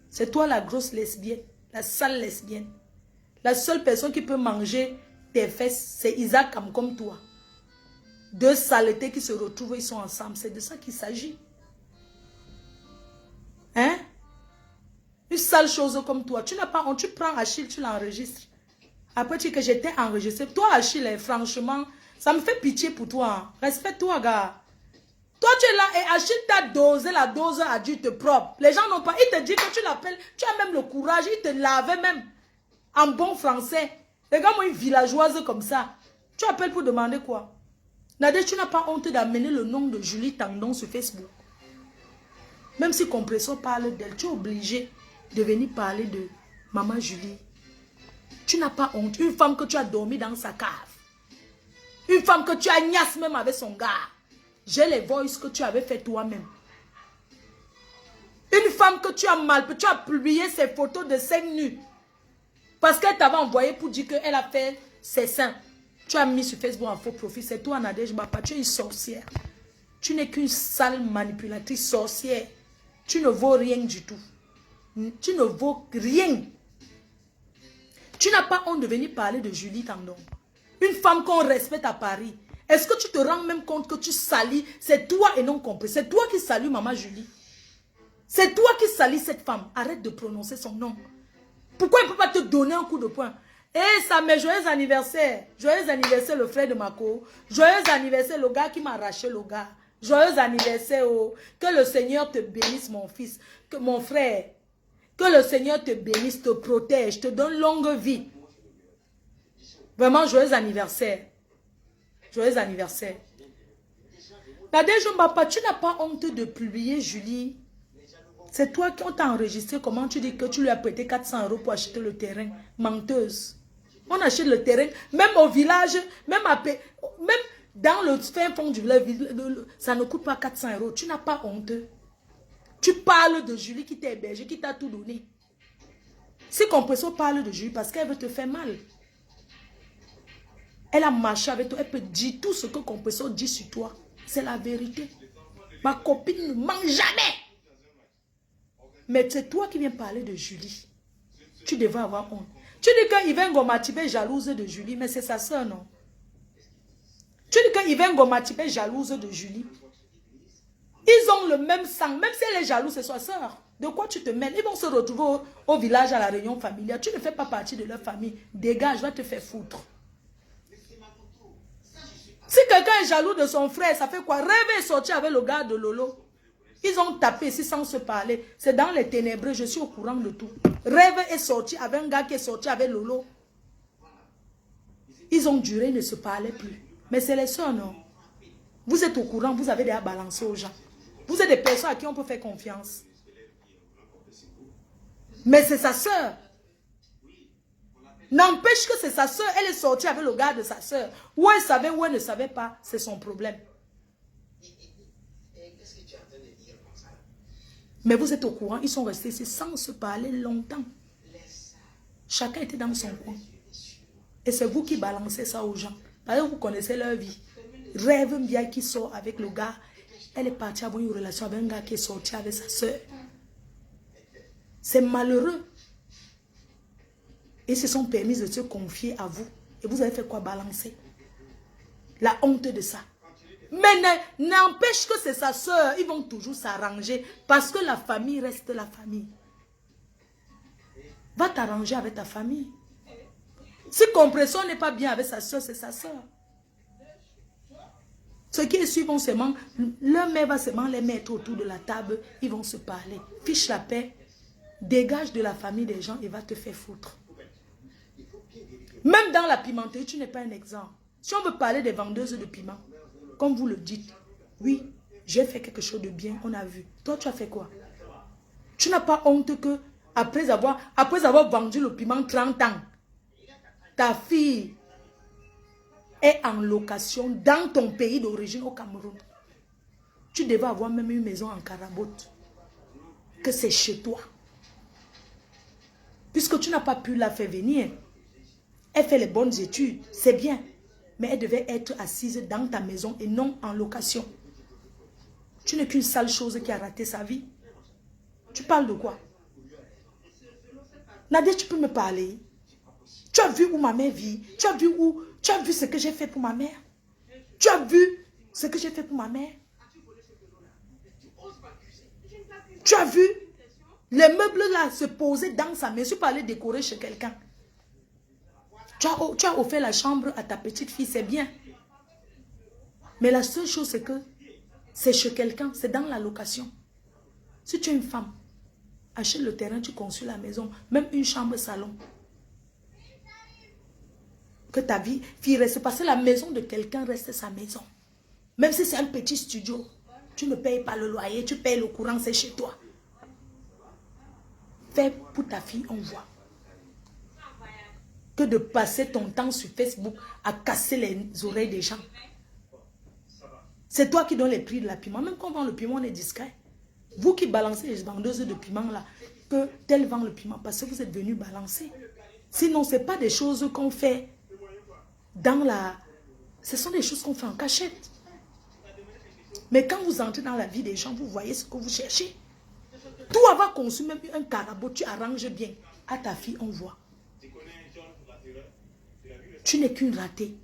C'est toi la grosse lesbienne. La sale lesbienne. La seule personne qui peut manger tes fesses, c'est Isaac comme toi. Deux saletés qui se retrouvent, ils sont ensemble. C'est de ça qu'il s'agit. Hein? Une sale chose comme toi. Tu n'as pas honte. Tu prends Achille, tu l'enregistres. Après, tu dis que j'étais enregistré. Toi, Achille, franchement, ça me fait pitié pour toi. Respecte-toi, gars. Toi, tu es là et Achille t'a dosé la dose adulte propre. Les gens n'ont pas... Il te dit que tu l'appelles. Tu as même le courage. Il te lavait même en bon français. Regarde-moi une villageoise comme ça. Tu appelles pour demander quoi? Nadia, tu n'as pas honte d'amener le nom de Julie Tandon sur Facebook. Même si Compressor parle d'elle, tu es obligé de venir parler de Maman Julie. Tu n'as pas honte. Une femme que tu as dormi dans sa cave. Une femme que tu agnaces même avec son gars. J'ai les voices que tu avais fait toi-même. Une femme que tu as publié ses photos de seins nus. Parce qu'elle t'avait envoyé pour dire qu'elle a fait ses seins. Tu as mis sur Facebook un faux profil. C'est toi, Nadège Bapa. Tu es une sorcière. Tu n'es qu'une sale manipulatrice sorcière. Tu ne vaux rien du tout. Tu ne vaux rien. Tu n'as pas honte de venir parler de Julie Tandon. Une femme qu'on respecte à Paris. Est-ce que tu te rends même compte que tu salis? C'est toi et non compris. C'est toi qui salues maman Julie. C'est toi qui salis cette femme. Arrête de prononcer son nom. Pourquoi il ne peut pas te donner un coup de poing? Eh, ça met joyeux anniversaire. Joyeux anniversaire le frère de Mako. Joyeux anniversaire le gars qui m'a arraché le gars. Joyeux anniversaire. Oh. Que le Seigneur te bénisse mon fils. Que mon frère. Que le Seigneur te bénisse, te protège, te donne longue vie. Vraiment joyeux anniversaire. Joyeux anniversaire. Nadège Mbapa, tu n'as pas honte de publier Julie. C'est toi qui t'a enregistré. Comment tu dis que tu lui as prêté 400 € pour acheter le terrain? Menteuse. On achète le terrain, même au village, même dans le fin fond du village, ça ne coûte pas 400 €. Tu n'as pas honte. Tu parles de Julie qui t'a hébergé, qui t'a tout donné. Si Compresso parle de Julie parce qu'elle veut te faire mal. Elle a marché avec toi, elle peut dire tout ce que Compresso dit sur toi. C'est la vérité. Ma copine ne ment jamais. Mais c'est toi qui viens parler de Julie. Tu devrais avoir honte. Tu dis que Yvain Gomatibé est jalouse de Julie, mais c'est sa soeur, non? Tu dis que Yvain Gomatibé est jalouse de Julie. Ils ont le même sang. Même si elle est jalouse, c'est sa soeur. De quoi tu te mêles? Ils vont se retrouver au village à la réunion familiale. Tu ne fais pas partie de leur famille. Dégage, va te faire foutre. Si quelqu'un est jaloux de son frère, ça fait quoi? Rêve est sorti avec le gars de Lolo. Ils ont tapé ici sans se parler. C'est dans les ténébreux, je suis au courant de tout. Rêve est sorti avec un gars qui est sorti avec Lolo. Ils ont duré, ne se parlaient plus. Mais c'est les soeurs, non? Vous êtes au courant, vous avez déjà balancé aux gens. Vous êtes des personnes à qui on peut faire confiance. Mais c'est sa soeur. N'empêche que c'est sa soeur. Elle est sortie avec le gars de sa soeur. Ou elle savait ou elle ne savait pas, c'est son problème. Mais vous êtes au courant, ils sont restés ici sans se parler longtemps. Chacun était dans son coin. Et c'est vous qui balancez ça aux gens. Parce que vous connaissez leur vie. Rêve bien qui sort avec le gars. Elle est partie avoir une relation avec un gars qui est sorti avec sa soeur. C'est malheureux. Ils se sont permis de se confier à vous. Et vous avez fait quoi? Balancer. La honte de ça. Mais n'empêche que c'est sa soeur, ils vont toujours s'arranger parce que la famille reste la famille. Va t'arranger avec ta famille. Si Compresso n'est pas bien avec sa soeur, c'est sa soeur. Ceux qui suivent seulement, leur mère va seulement les mettre autour de la table, ils vont se parler. Fiche la paix, dégage de la famille des gens et va te faire foutre. Même dans la pimenterie, tu n'es pas un exemple. Si on veut parler des vendeuses de piment, comme vous le dites, oui, j'ai fait quelque chose de bien, on a vu. Toi, tu as fait quoi? Tu n'as pas honte que, après avoir vendu le piment 30 ans, ta fille est en location dans ton pays d'origine au Cameroun. Tu devais avoir même une maison en Carabote. Que c'est chez toi. Puisque tu n'as pas pu la faire venir. Elle fait les bonnes études, c'est bien. Mais elle devait être assise dans ta maison et non en location. Tu n'es qu'une sale chose qui a raté sa vie. Tu parles de quoi? Nadia, tu peux me parler? Tu as vu où ma mère vit? Tu as vu ce que j'ai fait pour ma mère? Tu as vu ce que j'ai fait pour ma mère? Tu as vu les meubles là se poser dans sa maison pour aller décorer chez quelqu'un? Tu as offert la chambre à ta petite fille, c'est bien. Mais la seule chose, c'est que c'est chez quelqu'un, c'est dans la location. Si tu es une femme, achète le terrain, tu construis la maison, même une chambre salon. Que ta fille reste, parce que la maison de quelqu'un reste sa maison. Même si c'est un petit studio, tu ne payes pas le loyer, tu payes le courant, c'est chez toi. Fais pour ta fille, on voit. Que de passer ton temps sur Facebook à casser les oreilles des gens. C'est toi qui donnes les prix de la piment. Même quand on vend le piment, on est discret. Vous qui balancez les vendeuses de piment là, que tel vend le piment parce que vous êtes venu balancer. Sinon, ce n'est pas des choses qu'on fait dans la... Ce sont des choses qu'on fait en cachette. Mais quand vous entrez dans la vie des gens, vous voyez ce que vous cherchez. Tout avoir conçu, même un carabot, tu arranges bien. À ta fille, on voit. Tu n'es qu'une ratée.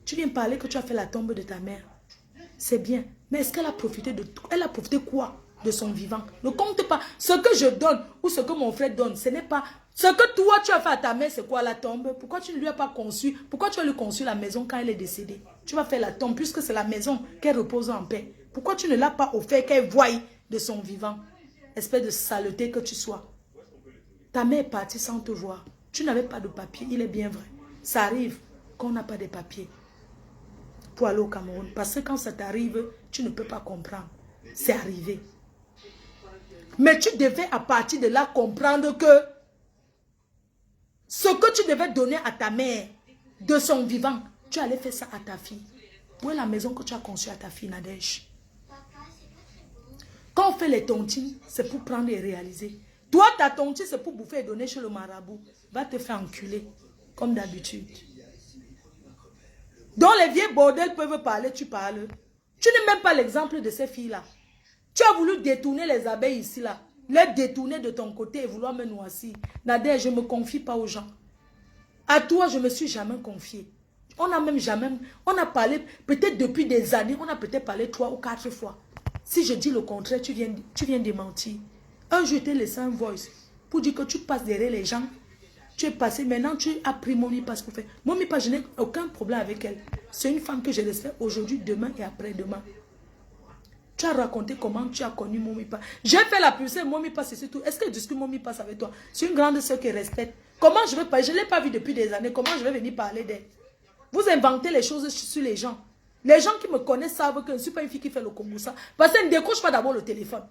Tu viens parler que tu as fait la tombe de ta mère. C'est bien. Mais est-ce qu'elle a profité de tout? Elle a profité quoi de son vivant? Ne compte pas. Ce que je donne ou ce que mon frère donne, ce n'est pas... Ce que toi, tu as fait à ta mère, c'est quoi la tombe? Pourquoi tu ne lui as pas conçu? Pourquoi tu as lui conçu la maison quand elle est décédée? Tu vas faire la tombe puisque c'est la maison qu'elle repose en paix. Pourquoi tu ne l'as pas offert qu'elle voie de son vivant? Espèce de saleté que tu sois. Ta mère est partie sans te voir. Tu n'avais pas de papier, il est bien vrai. Ça arrive qu'on n'a pas de papier pour aller au Cameroun. Parce que quand ça t'arrive, tu ne peux pas comprendre. C'est arrivé. Mais tu devais à partir de là comprendre que ce que tu devais donner à ta mère de son vivant, tu allais faire ça à ta fille. Où est la maison que tu as conçue à ta fille, Nadège? Quand on fait les tontines, c'est pour prendre et réaliser. Toi, ta tontine, c'est pour bouffer et donner chez le marabout. Va te faire enculer, comme d'habitude. Donc les vieux bordels peuvent parler, tu parles. Tu n'es même pas l'exemple de ces filles-là. Tu as voulu détourner les abeilles ici, là. Les détourner de ton côté et vouloir me noircir. Nader, je ne me confie pas aux gens. À toi, je ne me suis jamais confiée. On n'a même jamais... On a parlé, peut-être depuis des années, on a peut-être parlé 3 ou 4 fois. Si je dis le contraire, tu viens démentir. Un jour, je t'ai laissé un voice pour dire que tu passes derrière les gens. Tu es passé, maintenant tu as pris Mommy Pass pour faire. Mommy Pass, je n'ai aucun problème avec elle. C'est une femme que je respecte aujourd'hui, demain et après-demain. Tu as raconté comment tu as connu Mommy Pass. J'ai fait la publicité Mommy Pass et c'est tout. Est-ce que je discute Mommy Pass avec toi? C'est une grande sœur qui respecte. Comment je vais pas? Je ne l'ai pas vue depuis des années. Comment je vais venir parler d'elle? Vous inventez les choses sur les gens. Les gens qui me connaissent savent que je ne suis pas une fille qui fait le Congo ça. Parce qu'elle ne décroche pas d'abord le téléphone.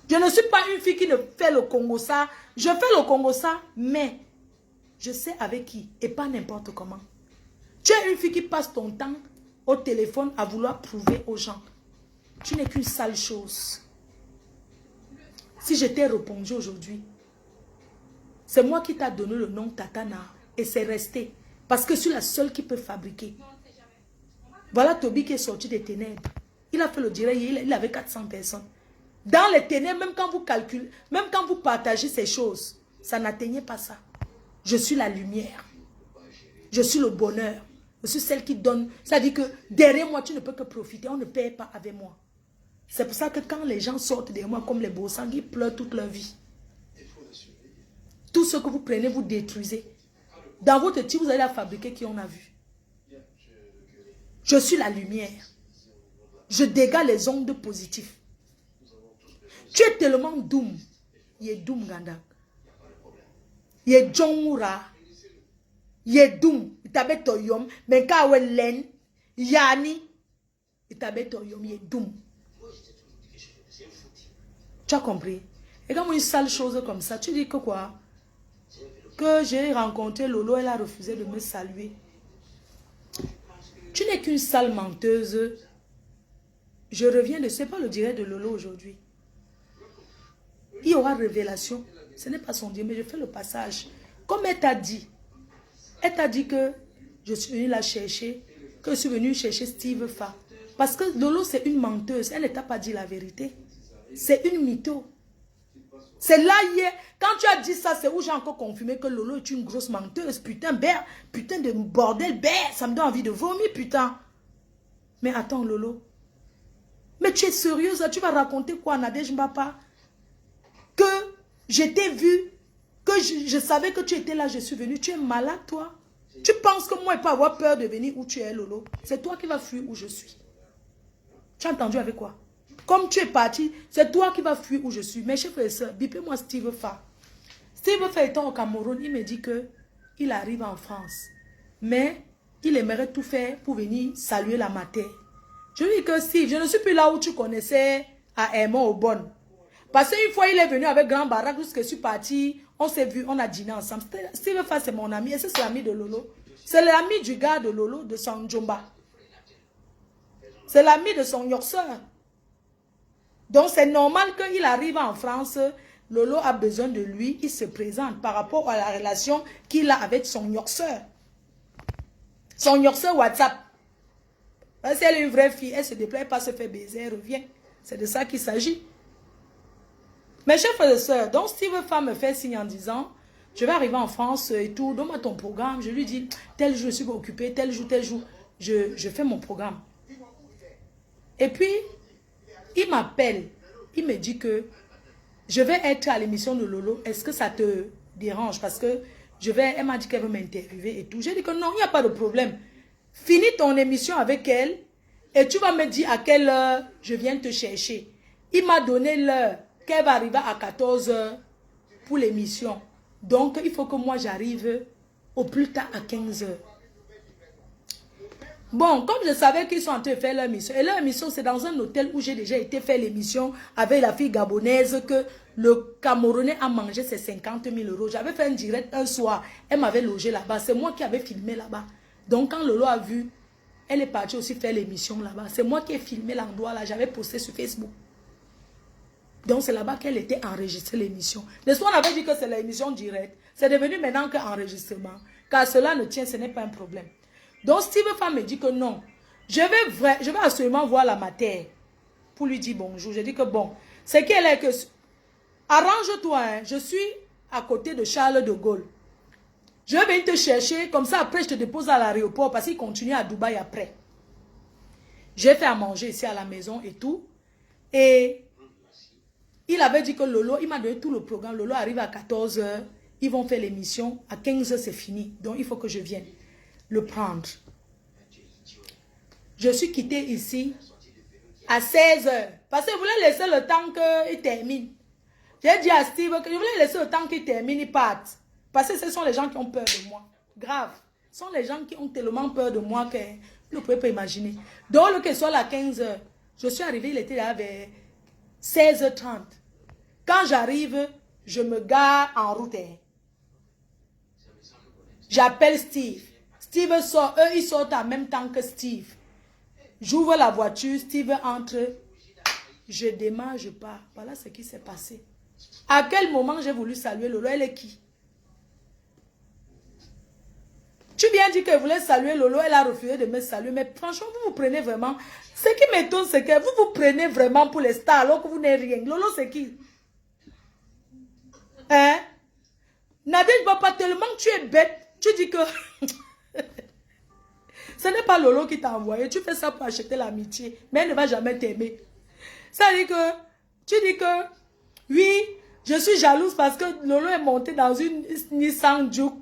Je ne suis pas une fille qui ne fait le Congo ça. Je fais le Congo ça, mais je sais avec qui et pas n'importe comment. Tu es une fille qui passe ton temps au téléphone à vouloir prouver aux gens. Tu n'es qu'une sale chose. Si je t'ai répondu aujourd'hui, c'est moi qui t'ai donné le nom Tatana et c'est resté. Parce que je suis la seule qui peut fabriquer. Voilà Toby qui est sorti des ténèbres. Il a fait le direct, il avait 400 personnes. Dans les ténèbres, même quand vous calculez, même quand vous partagez ces choses, ça n'atteignait pas ça. Je suis la lumière. Je suis le bonheur. Je suis celle qui donne. Ça dit que derrière moi, tu ne peux que profiter. On ne paye pas avec moi. C'est pour ça que quand les gens sortent derrière moi comme les beaux sangs, ils pleurent toute leur vie. Tout ce que vous prenez, vous détruisez. Dans votre type, vous allez la fabriquer qui on a vu. Je suis la lumière. Je dégage les ondes positives. Tu es tellement doum. Il est doum, Ganda. Il est Djongura. Il est doum. Il t'appelle Toyom. Mais quand il est len, Yani, il t'appelle Toyom. Il est doum. Tu as compris? Et quand une sale chose comme ça, tu dis que quoi? Que j'ai rencontré Lolo, elle a refusé de me saluer. Tu n'es qu'une sale menteuse. Je reviens de... C'est pas le direct de Lolo aujourd'hui. Il y aura révélation. Ce n'est pas son Dieu, mais je fais le passage. Comme elle t'a dit que je suis venue la chercher, que je suis venue chercher Steve Fa. Parce que Lolo, c'est une menteuse. Elle ne t'a pas dit la vérité. C'est une mytho. C'est là hier, quand tu as dit ça, c'est où j'ai encore confirmé que Lolo est une grosse menteuse. Putain, putain de bordel, ça me donne envie de vomir, putain. Mais attends, Lolo. Mais tu es sérieuse, tu vas raconter quoi, Nadège Mbapa? Que je t'ai vu, que je savais que tu étais là, je suis venue. Tu es malade, toi? Tu penses que moi, je ne peux pas avoir peur de venir où tu es, Lolo? C'est toi qui vas fuir où je suis. Tu as entendu avec quoi? Comme tu es parti, c'est toi qui vas fuir où je suis. Mes chers et sœurs, bipez-moi Steve Fa. Steve Fa étant au Cameroun, il me dit qu'il arrive en France. Mais il aimerait tout faire pour venir saluer la mater. Je lui dis que Steve, je ne suis plus là où tu connaissais à Aimant au Bon. Parce qu'une fois, il est venu avec Grand Barak, lorsque je suis parti, on s'est vu, on a dîné ensemble. Steve Fa, c'est mon ami, et c'est l'ami de Lolo. C'est l'ami du gars de Lolo, de Sanjomba. C'est l'ami de son yoxeur. Donc c'est normal qu'il arrive en France, Lolo a besoin de lui, il se présente par rapport à la relation qu'il a avec son yoxeur. Son yoxeur WhatsApp. Si elle est une vraie fille, elle se déplace pas se faire baiser, elle revient. C'est de ça qu'il s'agit. Mes chers frères et sœurs, donc Steve Femme me fait signe en disant, je vais arriver en France et tout, donne-moi ton programme. Je lui dis, tel jour je suis occupé, tel jour, je fais mon programme. Et puis, il m'appelle, il me dit que je vais être à l'émission de Lolo, est-ce que ça te dérange? Parce que elle m'a dit qu'elle veut m'interviewer et tout. J'ai dit que non, il n'y a pas de problème. Finis ton émission avec elle et tu vas me dire à quelle heure je viens te chercher. Il m'a donné l'heure qu'elle va arriver à 14 h pour l'émission. Donc, il faut que moi j'arrive au plus tard à 15 h. Bon, comme je savais qu'ils sont en train de faire leur mission, et leur mission c'est dans un hôtel où j'ai déjà été faire l'émission avec la fille gabonaise que le Camerounais a mangé ses 50 000 €. J'avais fait un direct un soir, elle m'avait logé là-bas, c'est moi qui avais filmé là-bas. Donc quand Lolo a vu, elle est partie aussi faire l'émission là-bas. C'est moi qui ai filmé l'endroit là, j'avais posté sur Facebook. Donc c'est là-bas qu'elle était enregistrée l'émission. Le soir on avait dit que c'est l'émission directe, c'est devenu maintenant qu'enregistrement. Car cela ne tient, ce n'est pas un problème. Donc Steve Femme me dit que non, je vais absolument voir la matière pour lui dire bonjour. Je dis que bon, c'est qu'elle est que... Arrange-toi, hein, je suis à côté de Charles de Gaulle. Je vais venir te chercher, comme ça après je te dépose à l'aéroport parce qu'il continue à Dubaï après. J'ai fait à manger ici à la maison et tout. Et il avait dit que Lolo, il m'a donné tout le programme. Lolo arrive à 14 h, ils vont faire l'émission. À 15 h c'est fini, donc il faut que je vienne le prendre. Je suis quitté ici à 16 h parce que je voulais laisser le temps qu'il termine. J'ai dit à Steve que je voulais laisser le temps qu'il termine, il parte. Parce que ce sont les gens qui ont peur de moi. Grave. Ce sont les gens qui ont tellement peur de moi que vous ne pouvez pas imaginer. Donc, le que soit à 15 h, je suis arrivé, il était là vers 16 h 30. Quand j'arrive, je me gare en route. J'appelle Steve. Steve sort, eux ils sortent en même temps que Steve. J'ouvre la voiture, Steve entre. Je démarre, je pars. Voilà ce qui s'est passé. À quel moment j'ai voulu saluer Lolo? Elle est qui? Tu viens dire qu'elle voulait saluer Lolo, elle a refusé de me saluer. Mais franchement, vous vous prenez vraiment... Ce qui m'étonne, c'est que vous vous prenez vraiment pour les stars alors que vous n'êtes rien. Lolo, c'est qui? Hein? Nadine, papa, tellement que tu es bête. Tu dis que... Ce n'est pas Lolo qui t'a envoyé. Tu fais ça pour acheter l'amitié. Mais elle ne va jamais t'aimer. Ça dit que... Tu dis que... Oui, je suis jalouse parce que Lolo est monté dans une Nissan Juke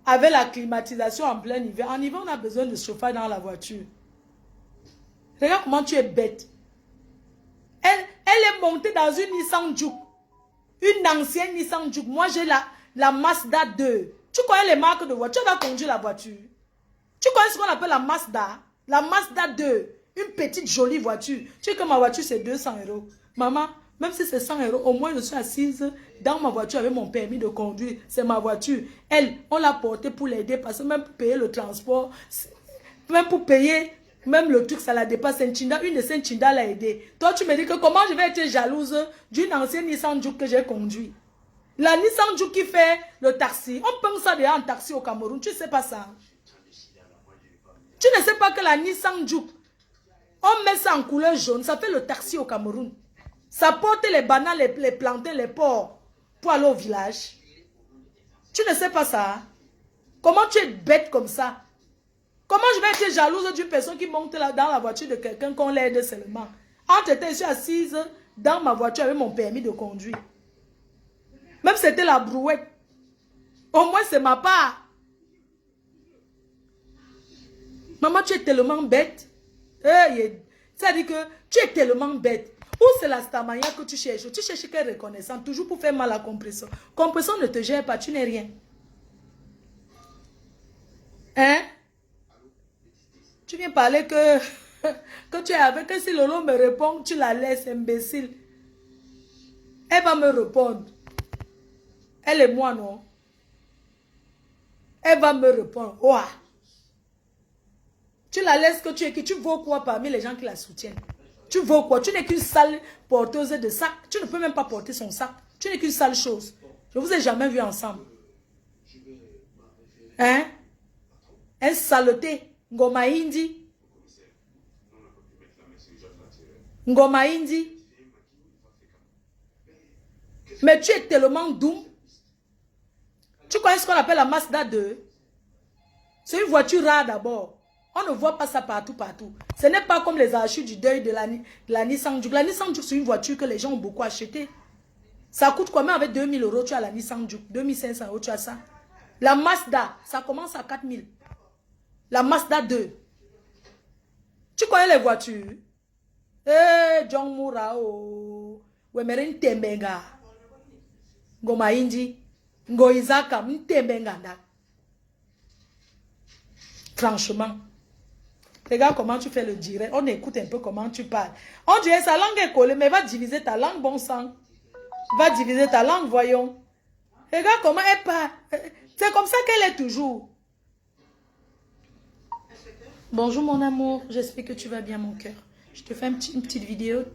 avec la climatisation en plein hiver. En hiver, on a besoin de chauffage dans la voiture. Regarde comment tu es bête. Elle est montée dans une Nissan Juke. Une ancienne Nissan Juke. Moi, j'ai la Mazda 2. Tu connais les marques de voiture? Tu vas conduire la voiture. Tu connais ce qu'on appelle la Mazda? La Mazda 2. Une petite jolie voiture. Tu sais que ma voiture, c'est 200 €. Maman, même si c'est 100 €, au moins je suis assise dans ma voiture avec mon permis de conduire. C'est ma voiture. Elle, on l'a portée pour l'aider parce que même pour payer le transport, même pour payer, même le truc, ça la dépasse. Une de ces Chinda l'a aidé. Toi, tu me dis que comment je vais être jalouse d'une ancienne Nissan Juke que j'ai conduit. La Nissan Juke qui fait le taxi. On pense ça déjà en taxi au Cameroun. Tu ne sais pas ça. Tu ne sais pas que la Nissan Juke, on met ça en couleur jaune. Ça fait le taxi au Cameroun. Ça porte les bananes, les plantains, les porcs pour aller au village. Tu ne sais pas ça. Comment tu es bête comme ça? Comment je vais être jalouse d'une personne qui monte là dans la voiture de quelqu'un qu'on l'aide seulement? Entre temps, je suis assise dans ma voiture avec mon permis de conduire. Même si c'était la brouette. Au moins, c'est ma part. Maman, tu es tellement bête. Hey, ça dit que tu es tellement bête. Où c'est la stamania que tu cherches? Tu cherches quelle reconnaissance? Toujours pour faire mal à Compression. Compression ne te gère pas, tu n'es rien. Hein? Tu viens parler que tu es avec, que si Lolo me répond, tu la laisses, imbécile. Elle va me répondre. Elle et moi, non? Elle va me répondre. Ouah. Tu la laisses que tu es qui? Tu vaux quoi parmi les gens qui la soutiennent? Tu vaux quoi? Tu n'es qu'une sale porteuse de sac. Tu ne peux même pas porter son sac. Tu n'es qu'une sale chose. Je ne vous ai jamais vu ensemble. Hein? Un saleté. Ngoma Indi. Ngoma Indi. Mais tu es tellement doux. Tu connais ce qu'on appelle la Mazda 2? C'est une voiture rare d'abord. On ne voit pas ça partout, partout. Ce n'est pas comme les archives du deuil de la Nissan Juke. La Nissan Juke, c'est une voiture que les gens ont beaucoup acheté. Ça coûte combien avec 2000 €? Tu as la Nissan Juke. 2500 €, tu as ça. La Mazda, ça commence à 4000. La Mazda 2. Tu connais les voitures? Eh, John Mourao. Wemerin Tembenga. Ngoma Indi. Ngo Isaka. Tembenga. Franchement. Regarde comment tu fais le direct. On écoute un peu comment tu parles. On dirait sa langue est collée, mais va diviser ta langue, bon sang. Va diviser ta langue, voyons. Regarde comment elle parle. C'est comme ça qu'elle est toujours. Bonjour mon amour. J'espère que tu vas bien, mon cœur. Je te fais une petite vidéo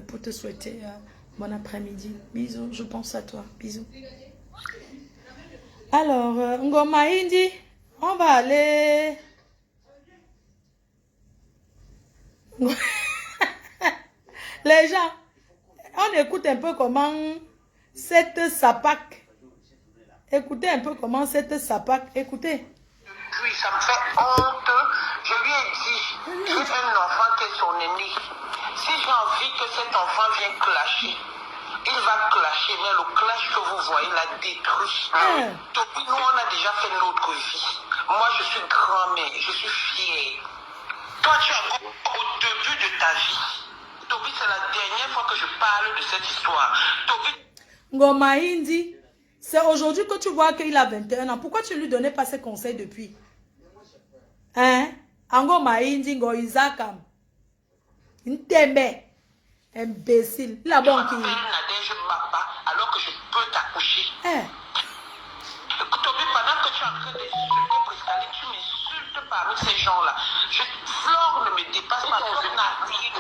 pour te souhaiter bon après-midi. Bisous, je pense à toi. Bisous. Alors, Ngoma Indi, on va aller... Les gens, on écoute un peu comment cette sapac. Écoutez un peu comment cette sapac. Écoutez. Oui, ça me fait honte. Je lui ai dit, j'ai un enfant qui est son aîné. Si j'ai envie que cet enfant vienne clasher, il va clasher, mais le clash que vous voyez l'a détruit. Toby, nous, on a déjà fait notre vie. Moi, je suis grand-mère, je suis fière. Toi, tu es encore au début de ta vie. Toby, c'est la dernière fois que je parle de cette histoire. Toby... Ngoma Indi, c'est aujourd'hui que tu vois qu'il a 21 ans. Pourquoi tu ne lui donnais pas ses conseils depuis? Hein? Ngoma Indi, Ngo Isakam. Ntembe. Imbécile. La banque. Tu m'appelles Nadège Papa alors que je peux t'accoucher. Toby, pendant que tu es en train d'insulter Priscaline, tu m'insultes parmi ces gens-là. Flore ne me dépasse pas. Flore n'a rien.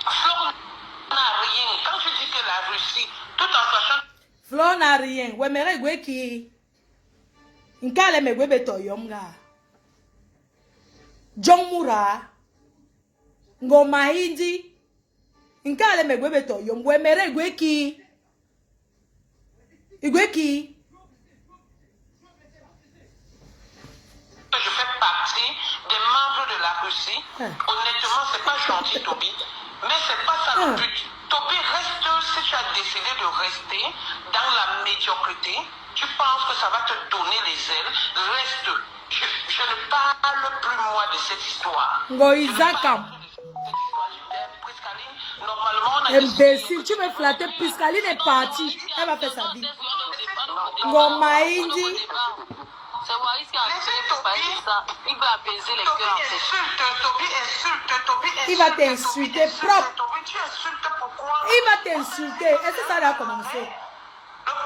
Flore n'a rien. Quand tu dis que la Russie, tout en sachant... Flore n'a rien. Ouais, mais regarde qui... Nkale me gwebe toyomga. John Moura. Ngoma Indi. Nkale me gwebe toyom. Ouais, mais regarde qui... Igwe qui... Je fais partie des membres de la Russie. Honnêtement, c'est pas gentil, Toby. Mais c'est pas ça le but. Toby, reste, si tu as décidé de rester dans la médiocrité, tu penses que ça va te donner les ailes, reste. Je ne parle plus, moi, de cette histoire. Ngoïsakam. Normalement, on a imbécile, tu veux flatter. Priscaline est partie. Elle va faire sa vie. Ngoma Indi. C'est Waris qui a fait ça. Il va apaiser les cœurs. Il va t'insulter propre. Tu insultes pourquoi? Il va t'insulter. Est-ce que ça a commencé?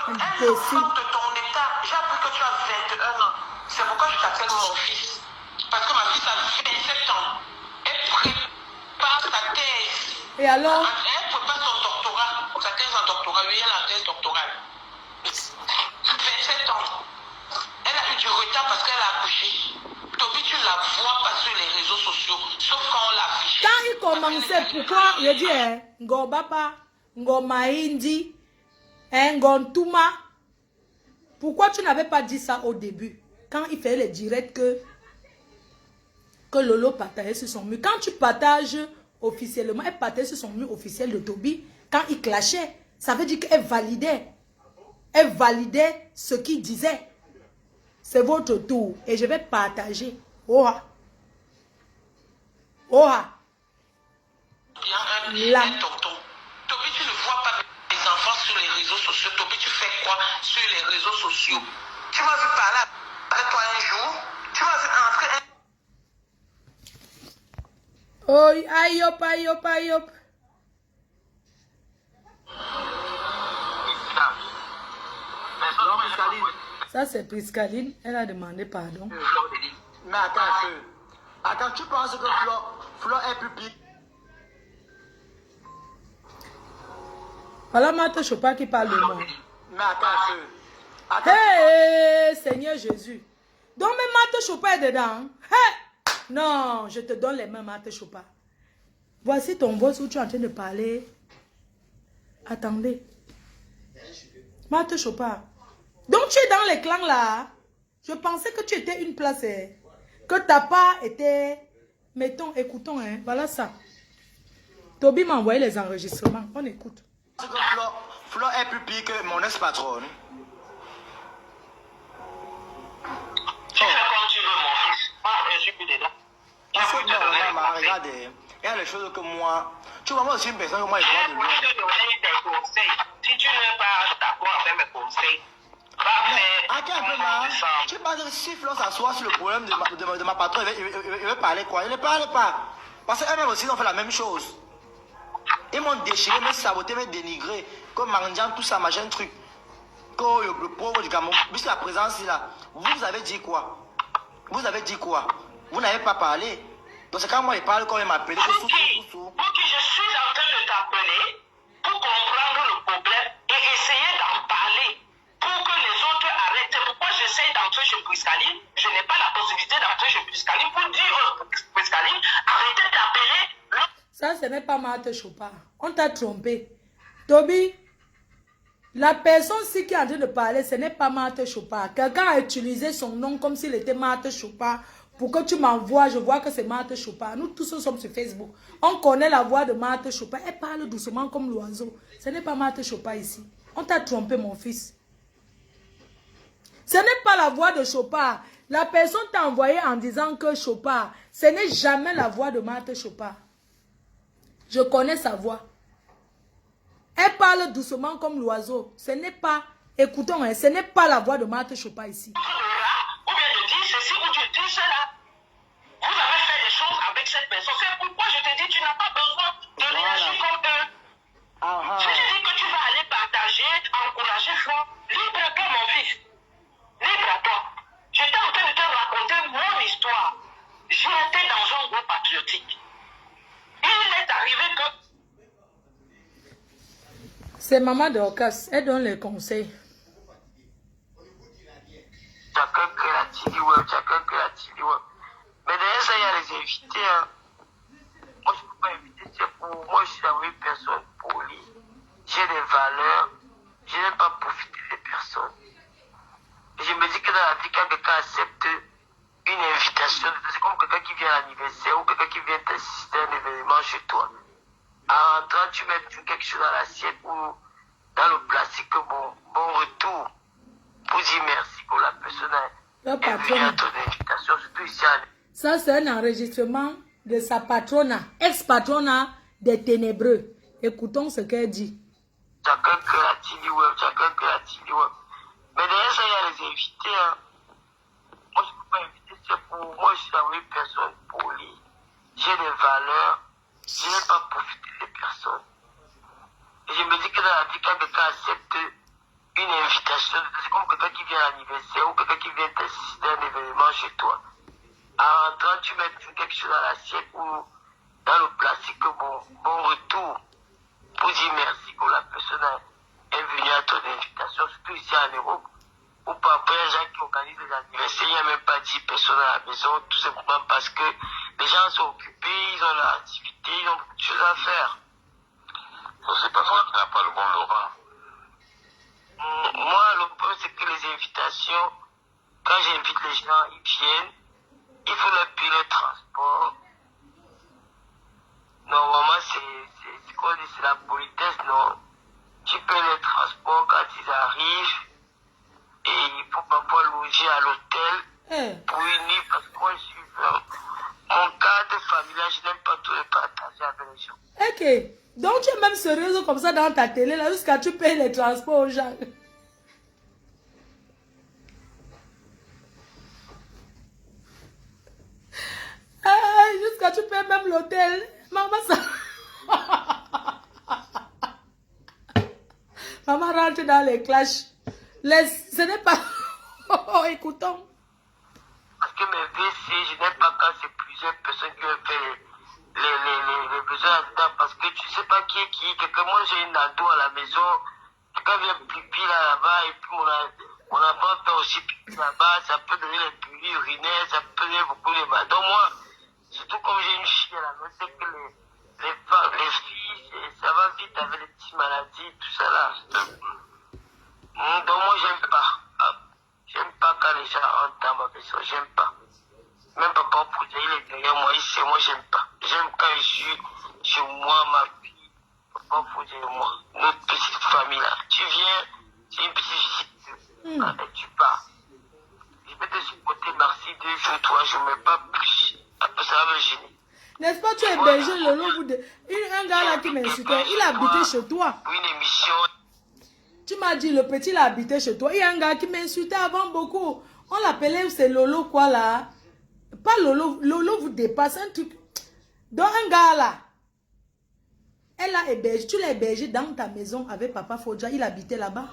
Un enfant de ton état, j'ai appris que tu as 21 ans. C'est pourquoi je t'appelle mon fils. Parce que ma fille a 27 ans. Elle prépare sa thèse. Et alors? Elle prépare son doctorat. Sa thèse en doctorat. Oui, elle a la thèse doctorale. 27 ans. Elle a eu du retard parce qu'elle a accouché. Toby, tu la vois pas sur les réseaux sociaux, sauf quand on l'affiche. Quand il commençait, pourquoi? Je dis, Ngobapa, Ngoma Indi, Ngontuma. Pourquoi tu n'avais pas dit ça au début? Quand il fait les directs que Lolo partageait sur son mur. Quand tu partages officiellement, elle partageait sur son mur officiel de Toby. Quand il clashait, ça veut dire qu'elle validait. Elle validait ce qu'il disait. C'est votre tour. Et je vais partager. Oha. Oha. Là. Toby, tu ne vois pas les enfants sur les réseaux sociaux. Toby, tu fais quoi sur les réseaux sociaux? Tu m'as vu parler avec toi un jour. Tu m'as vu entrer un... Oh, aïe, hop, aïe, hop, aïe, hop. Non, Priscaline. Ça, c'est Priscaline. Elle a demandé pardon. Mais attends un peu. Attends, tu penses que Flo est plus pire? Voilà Marthe Chopin qui parle de moi. Mais attends un peu. Attends. Hey, Seigneur Jésus. Donc même Marthe Chopin est dedans. Hein? Hey! Non, je te donne les mains, Marthe Chopin. Voici ton voice où tu es en train de parler. Attendez. Marthe Chopin. Donc tu es dans les clans là. Je pensais que tu étais une place. Que ta part était... Mettons, écoutons. Hein. Voilà ça. Toby m'a envoyé les enregistrements. On écoute. Flo est plus pire que mon ex-patronne. Tu fais comme tu veux, mon fils. Moi, je suis plus dedans. Parce que non, maman, regardez. Il y a des choses que moi... Tu vois, moi aussi une personne que moi, je vois de loin. Je vais te donner des conseils. Si tu n'es pas d'accord avec mes conseils, va faire... Attends un peu, maman. Tu penses que si Flo s'assoit sur le problème de ma patronne, il veut parler quoi? Il ne parle pas. Parce qu'eux-mêmes aussi, ils ont fait la même chose. Ils m'ont déchiré, me saboté, me dénigré. Comme Mandian, tout ça, machin, truc. Comme le pauvre du Gabon. Puisque la présence est là. Vous avez dit quoi? Vous avez dit quoi? Vous n'avez pas parlé. Donc c'est quand moi il parle, quand il m'appelle, que sous. Ok, je suis en train de t'appeler pour comprendre le problème et essayer d'en parler pour que les autres arrêtent. C'est pourquoi j'essaie d'entrer chez Priscaline. Je n'ai pas la possibilité d'entrer chez Priscaline pour dire Priscaline, arrêtez d'appeler. Ça, ce n'est pas Marthe Chopin. On t'a trompé. Toby, la personne-ci qui est en train de parler, ce n'est pas Marthe Chopin. Quelqu'un a utilisé son nom comme s'il était Marthe Chopin. Pour que tu m'envoies, je vois que c'est Marthe Chopin. Nous tous sommes sur Facebook. On connaît la voix de Marthe Chopin. Elle parle doucement comme l'oiseau. Ce n'est pas Marthe Chopin ici. On t'a trompé, mon fils. Ce n'est pas la voix de Chopin. La personne t'a envoyé en disant que Chopin, ce n'est jamais la voix de Marthe Chopin. Je connais sa voix. Elle parle doucement comme l'oiseau. Ce n'est pas, écoutons, hein, ce n'est pas la voix de Marthe Chopin ici. Ou bien de dire ceci ou de dire cela. Vous avez fait des choses avec cette personne. C'est pourquoi je te dis, tu n'as pas besoin de réagir comme eux. Si tu dis que tu vas aller partager, encourager Flo, libre à toi, mon fils. Libre à toi. J'étais en train de te raconter mon histoire. J'étais dans un groupe patriotique. Il est arrivé que... C'est maman de Ocas. Elle donne les conseils. Chacun crée la TV web, chacun crée la TV web. Mais derrière ça, il y a les invités. Hein. Moi, je ne peux pas inviter. C'est pour moi, je suis une personne polie. J'ai des valeurs. Je n'aime pas profiter des personnes. Et je me dis que dans la vie, quand quelqu'un accepte une invitation, c'est comme quelqu'un qui vient à l'anniversaire ou quelqu'un qui vient t'assister à un événement chez toi. En rentrant, tu mets quelque chose dans l'assiette ou dans le plastique, bon retour. Pour dire merci pour la personne est venue à ton invitation, surtout ici à... Ça, c'est un enregistrement de sa patrona, ex-patrona des ténébreux. Écoutons ce qu'elle dit. Chacun crée la TV web, chacun crée la TV web. Mais derrière ça, il y a les invités. Hein. Moi, je ne peux pas inviter, c'est pour moi, je suis une personne polie. J'ai des valeurs. Je n'aime pas profiter des personnes. Et je me dis que dans la vie, quand quelqu'un accepte une invitation, c'est comme quelqu'un qui vient à l'anniversaire ou quelqu'un qui vient t'assister à un événement chez toi. En rentrant, tu mets quelque chose dans l'assiette ou dans le plastique, bon retour. Pour dire merci pour la personne est venue à ton invitation, surtout ici en Europe. Ou parfois, il y a des gens qui organisent des anniversaires, il n'y a même pas 10 personnes à la maison, tout simplement parce que les gens sont occupés, ils ont leur activité, ils ont beaucoup de choses à faire. C'est parce que tu n'as pas le bon Laurent. Moi, le problème, c'est que les invitations, quand j'invite les gens, ils viennent, il faut leur payer le transport. Normalement, c'est quoi dit, c'est la politesse, non? Tu payes le transport quand ils arrivent, et il faut parfois loger à l'hôtel pour une nuit, parce que moi, je suis mon cadre familial, je n'aime pas tout le partager avec les gens. Ok. Donc, tu es même sérieuse comme ça dans ta télé, là, jusqu'à tu payes les transports aux gens. Jusqu'à tu payes même l'hôtel. Maman, ça... Maman rentre dans les clashs. Ce n'est pas... Oh, écoutons. Parce que mes WC, je n'aime pas quand c'est plusieurs personnes qui ont fait les besoins là-dedans. Parce que tu ne sais pas qui est qui. Quelqu'un, moi j'ai une ado à la maison. Quelqu'un vient pipi là-bas et puis mon enfant fait aussi pipi là-bas. Ça peut donner les bulles urinaires, ça peut donner beaucoup les mains. Donc moi, surtout comme j'ai une fille à la maison, c'est que les femmes, les filles, ça va vite avec les petites maladies, tout ça là. Donc moi j'aime pas. J'aime pas quand les gens entrent dans ma maison, j'aime pas. Même papa pour dire il est derrière moi, ici, moi j'aime pas. J'aime quand je suis chez moi, ma fille, papa pour dire moi, notre petite famille là. Tu viens, c'est une petite visite, et tu pars. Je vais te supporter, merci 2 jours, 3 jours, mais pas plus. Après ça va me gêner. N'est-ce pas, tu es berger, Lolo, un gars là qui m'insultait, il habitait chez toi. Une émission. Tu m'as dit, le petit, il habitait chez toi. Il y a un gars qui m'insultait avant beaucoup. On l'appelait, c'est Lolo quoi là. Pas Lolo, Lolo vous dépasse un truc. Donc un gars là, elle a hébergé, tu l'as hébergé dans ta maison avec Papa Fodja, il habitait là-bas.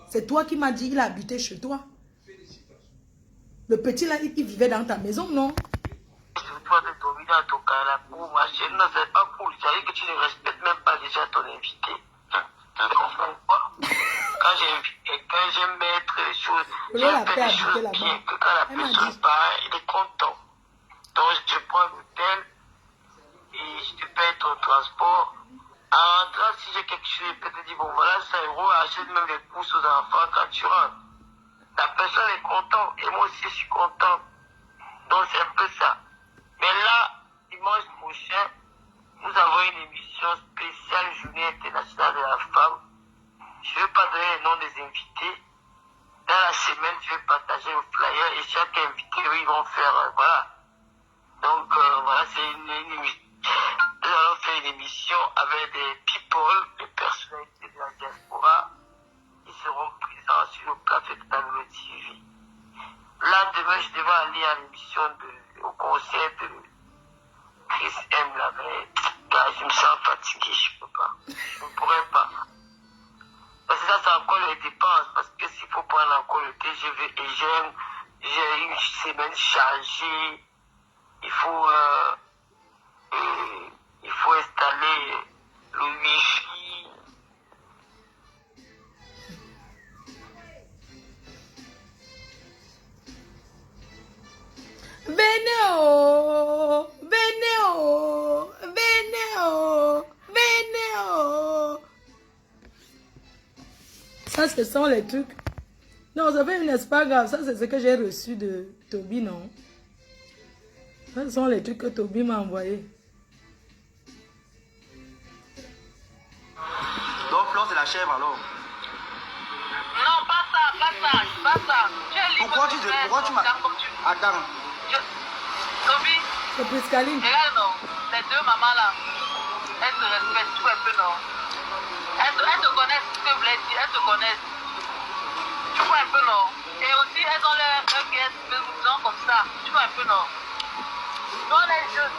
C'est toi qui m'as dit, il habitait chez toi. Le petit là, il vivait dans ta maison, non? Toi de dormir dans ton canapé pour marcher, non, c'est pas cool. Ça veut dire que tu ne respectes même pas déjà ton invité. Tu comprends pas? Quand j'invite quelqu'un, j'aime mettre les choses, j'aime faire des choses bien, que quand la personne part, il est content. Donc je prends l'hôtel et je te paye ton transport. En rentrant, si j'ai quelque chose, je peux te dire, bon voilà, 5 €, achète même les courses aux enfants quand tu rentres. La personne est contente et moi aussi je suis content. Donc c'est un peu ça. Mais là, dimanche prochain, nous avons une émission spéciale Journée internationale de la femme. Je ne vais pas donner le nom des invités. Dans la semaine, je vais partager le flyer et chaque invité, eux, ils vont faire, voilà. Donc, voilà, c'est une émission. Nous allons faire une émission avec des people, des personnalités de la diaspora. Ils seront présents sur le plateau de la TV. Là, demain, je devais aller à l'émission au concert de Chris M. Là, mais là, je me sens fatigué, je ne peux pas. Je ne pourrais pas. Parce que ça, c'est encore les dépenses. Parce que s'il faut prendre encore le TGV et j'ai une semaine chargée, il faut installer le Wi-Fi. Venez oh, venez oh, venez oh, venez oh. Ça, ce sont les trucs. Non, ça fait une pas grave. Ça, c'est ce que j'ai reçu de Toby, non? Ça, ce sont les trucs que Toby m'a envoyé. Donc, Flore, c'est la chèvre alors. Non, pas ça. Pourquoi tu m'as... Attends. Toby, C'est Priscaline. regarde, non. Les 2 mamans là, elles se respectent, tu vois un peu, non? Elles te connaissent, ce que je voulais dire, elles te connaissent. Tu vois un peu, non? Et aussi, elles ont leur guest, disons comme ça. Tu vois un peu, non? Nous, on est jeunes.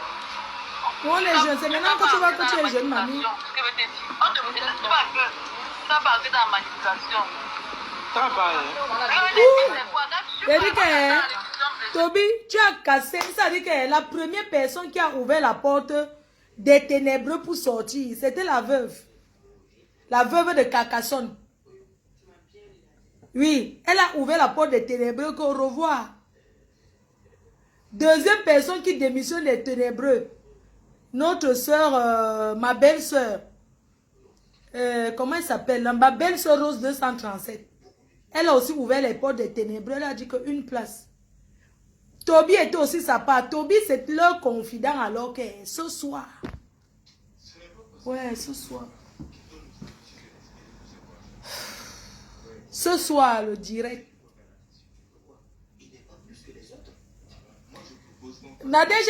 On est jeunes. C'est maintenant que tu vois que tu es jeune, mamie. Ce que je veux te dire. On te dit, tu vois un peu. Ça va arriver dans la manipulation. Il dit que Toby, tu as cassé. Ça dit que la première personne qui a ouvert la porte des ténébreux pour sortir, c'était la veuve. La veuve de Carcassonne. Oui, elle a ouvert la porte des ténébreux. Au revoir. Deuxième personne qui démissionne des ténébreux. Notre soeur, ma belle-soeur. Comment elle s'appelle? Ma belle-soeur Rose 237. Elle a aussi ouvert les portes des ténébreux. Elle a dit qu'une place. Toby était aussi sa part. Toby, c'est leur confident alors que ce soir. Ouais, ce soir. Ce soir, le direct. Nadège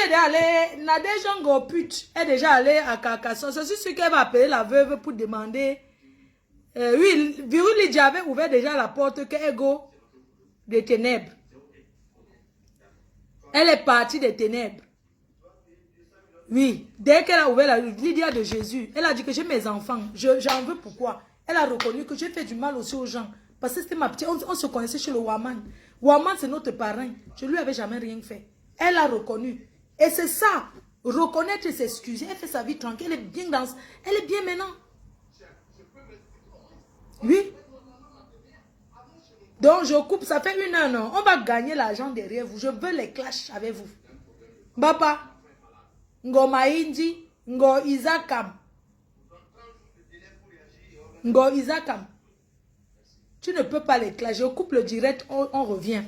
Ngoput est déjà allée à Carcassonne. C'est sûr qu'elle va appeler la veuve pour demander. Oui, Viruli avait ouvert déjà la porte que Ego des ténèbres. Elle est partie des ténèbres. Oui, dès qu'elle a ouvert la Lydia de Jésus, elle a dit que j'ai mes enfants. J'en veux pourquoi? Elle a reconnu que j'ai fait du mal aussi aux gens. Parce que c'était ma petite, on se connaissait chez le Waman. Waman, c'est notre parrain. Je lui avais jamais rien fait. Elle a reconnu. Et c'est ça, reconnaître et s'excuser. Elle fait sa vie tranquille, elle est bien elle est bien maintenant. Oui. Donc je coupe, ça fait 1 heure, non? On va gagner l'argent derrière vous. Je veux les clashs avec vous. Papa, Ngo Maïndi, Ngo Isakam. Ngo Isakam. Tu ne peux pas les clashs. Je coupe le direct, on revient.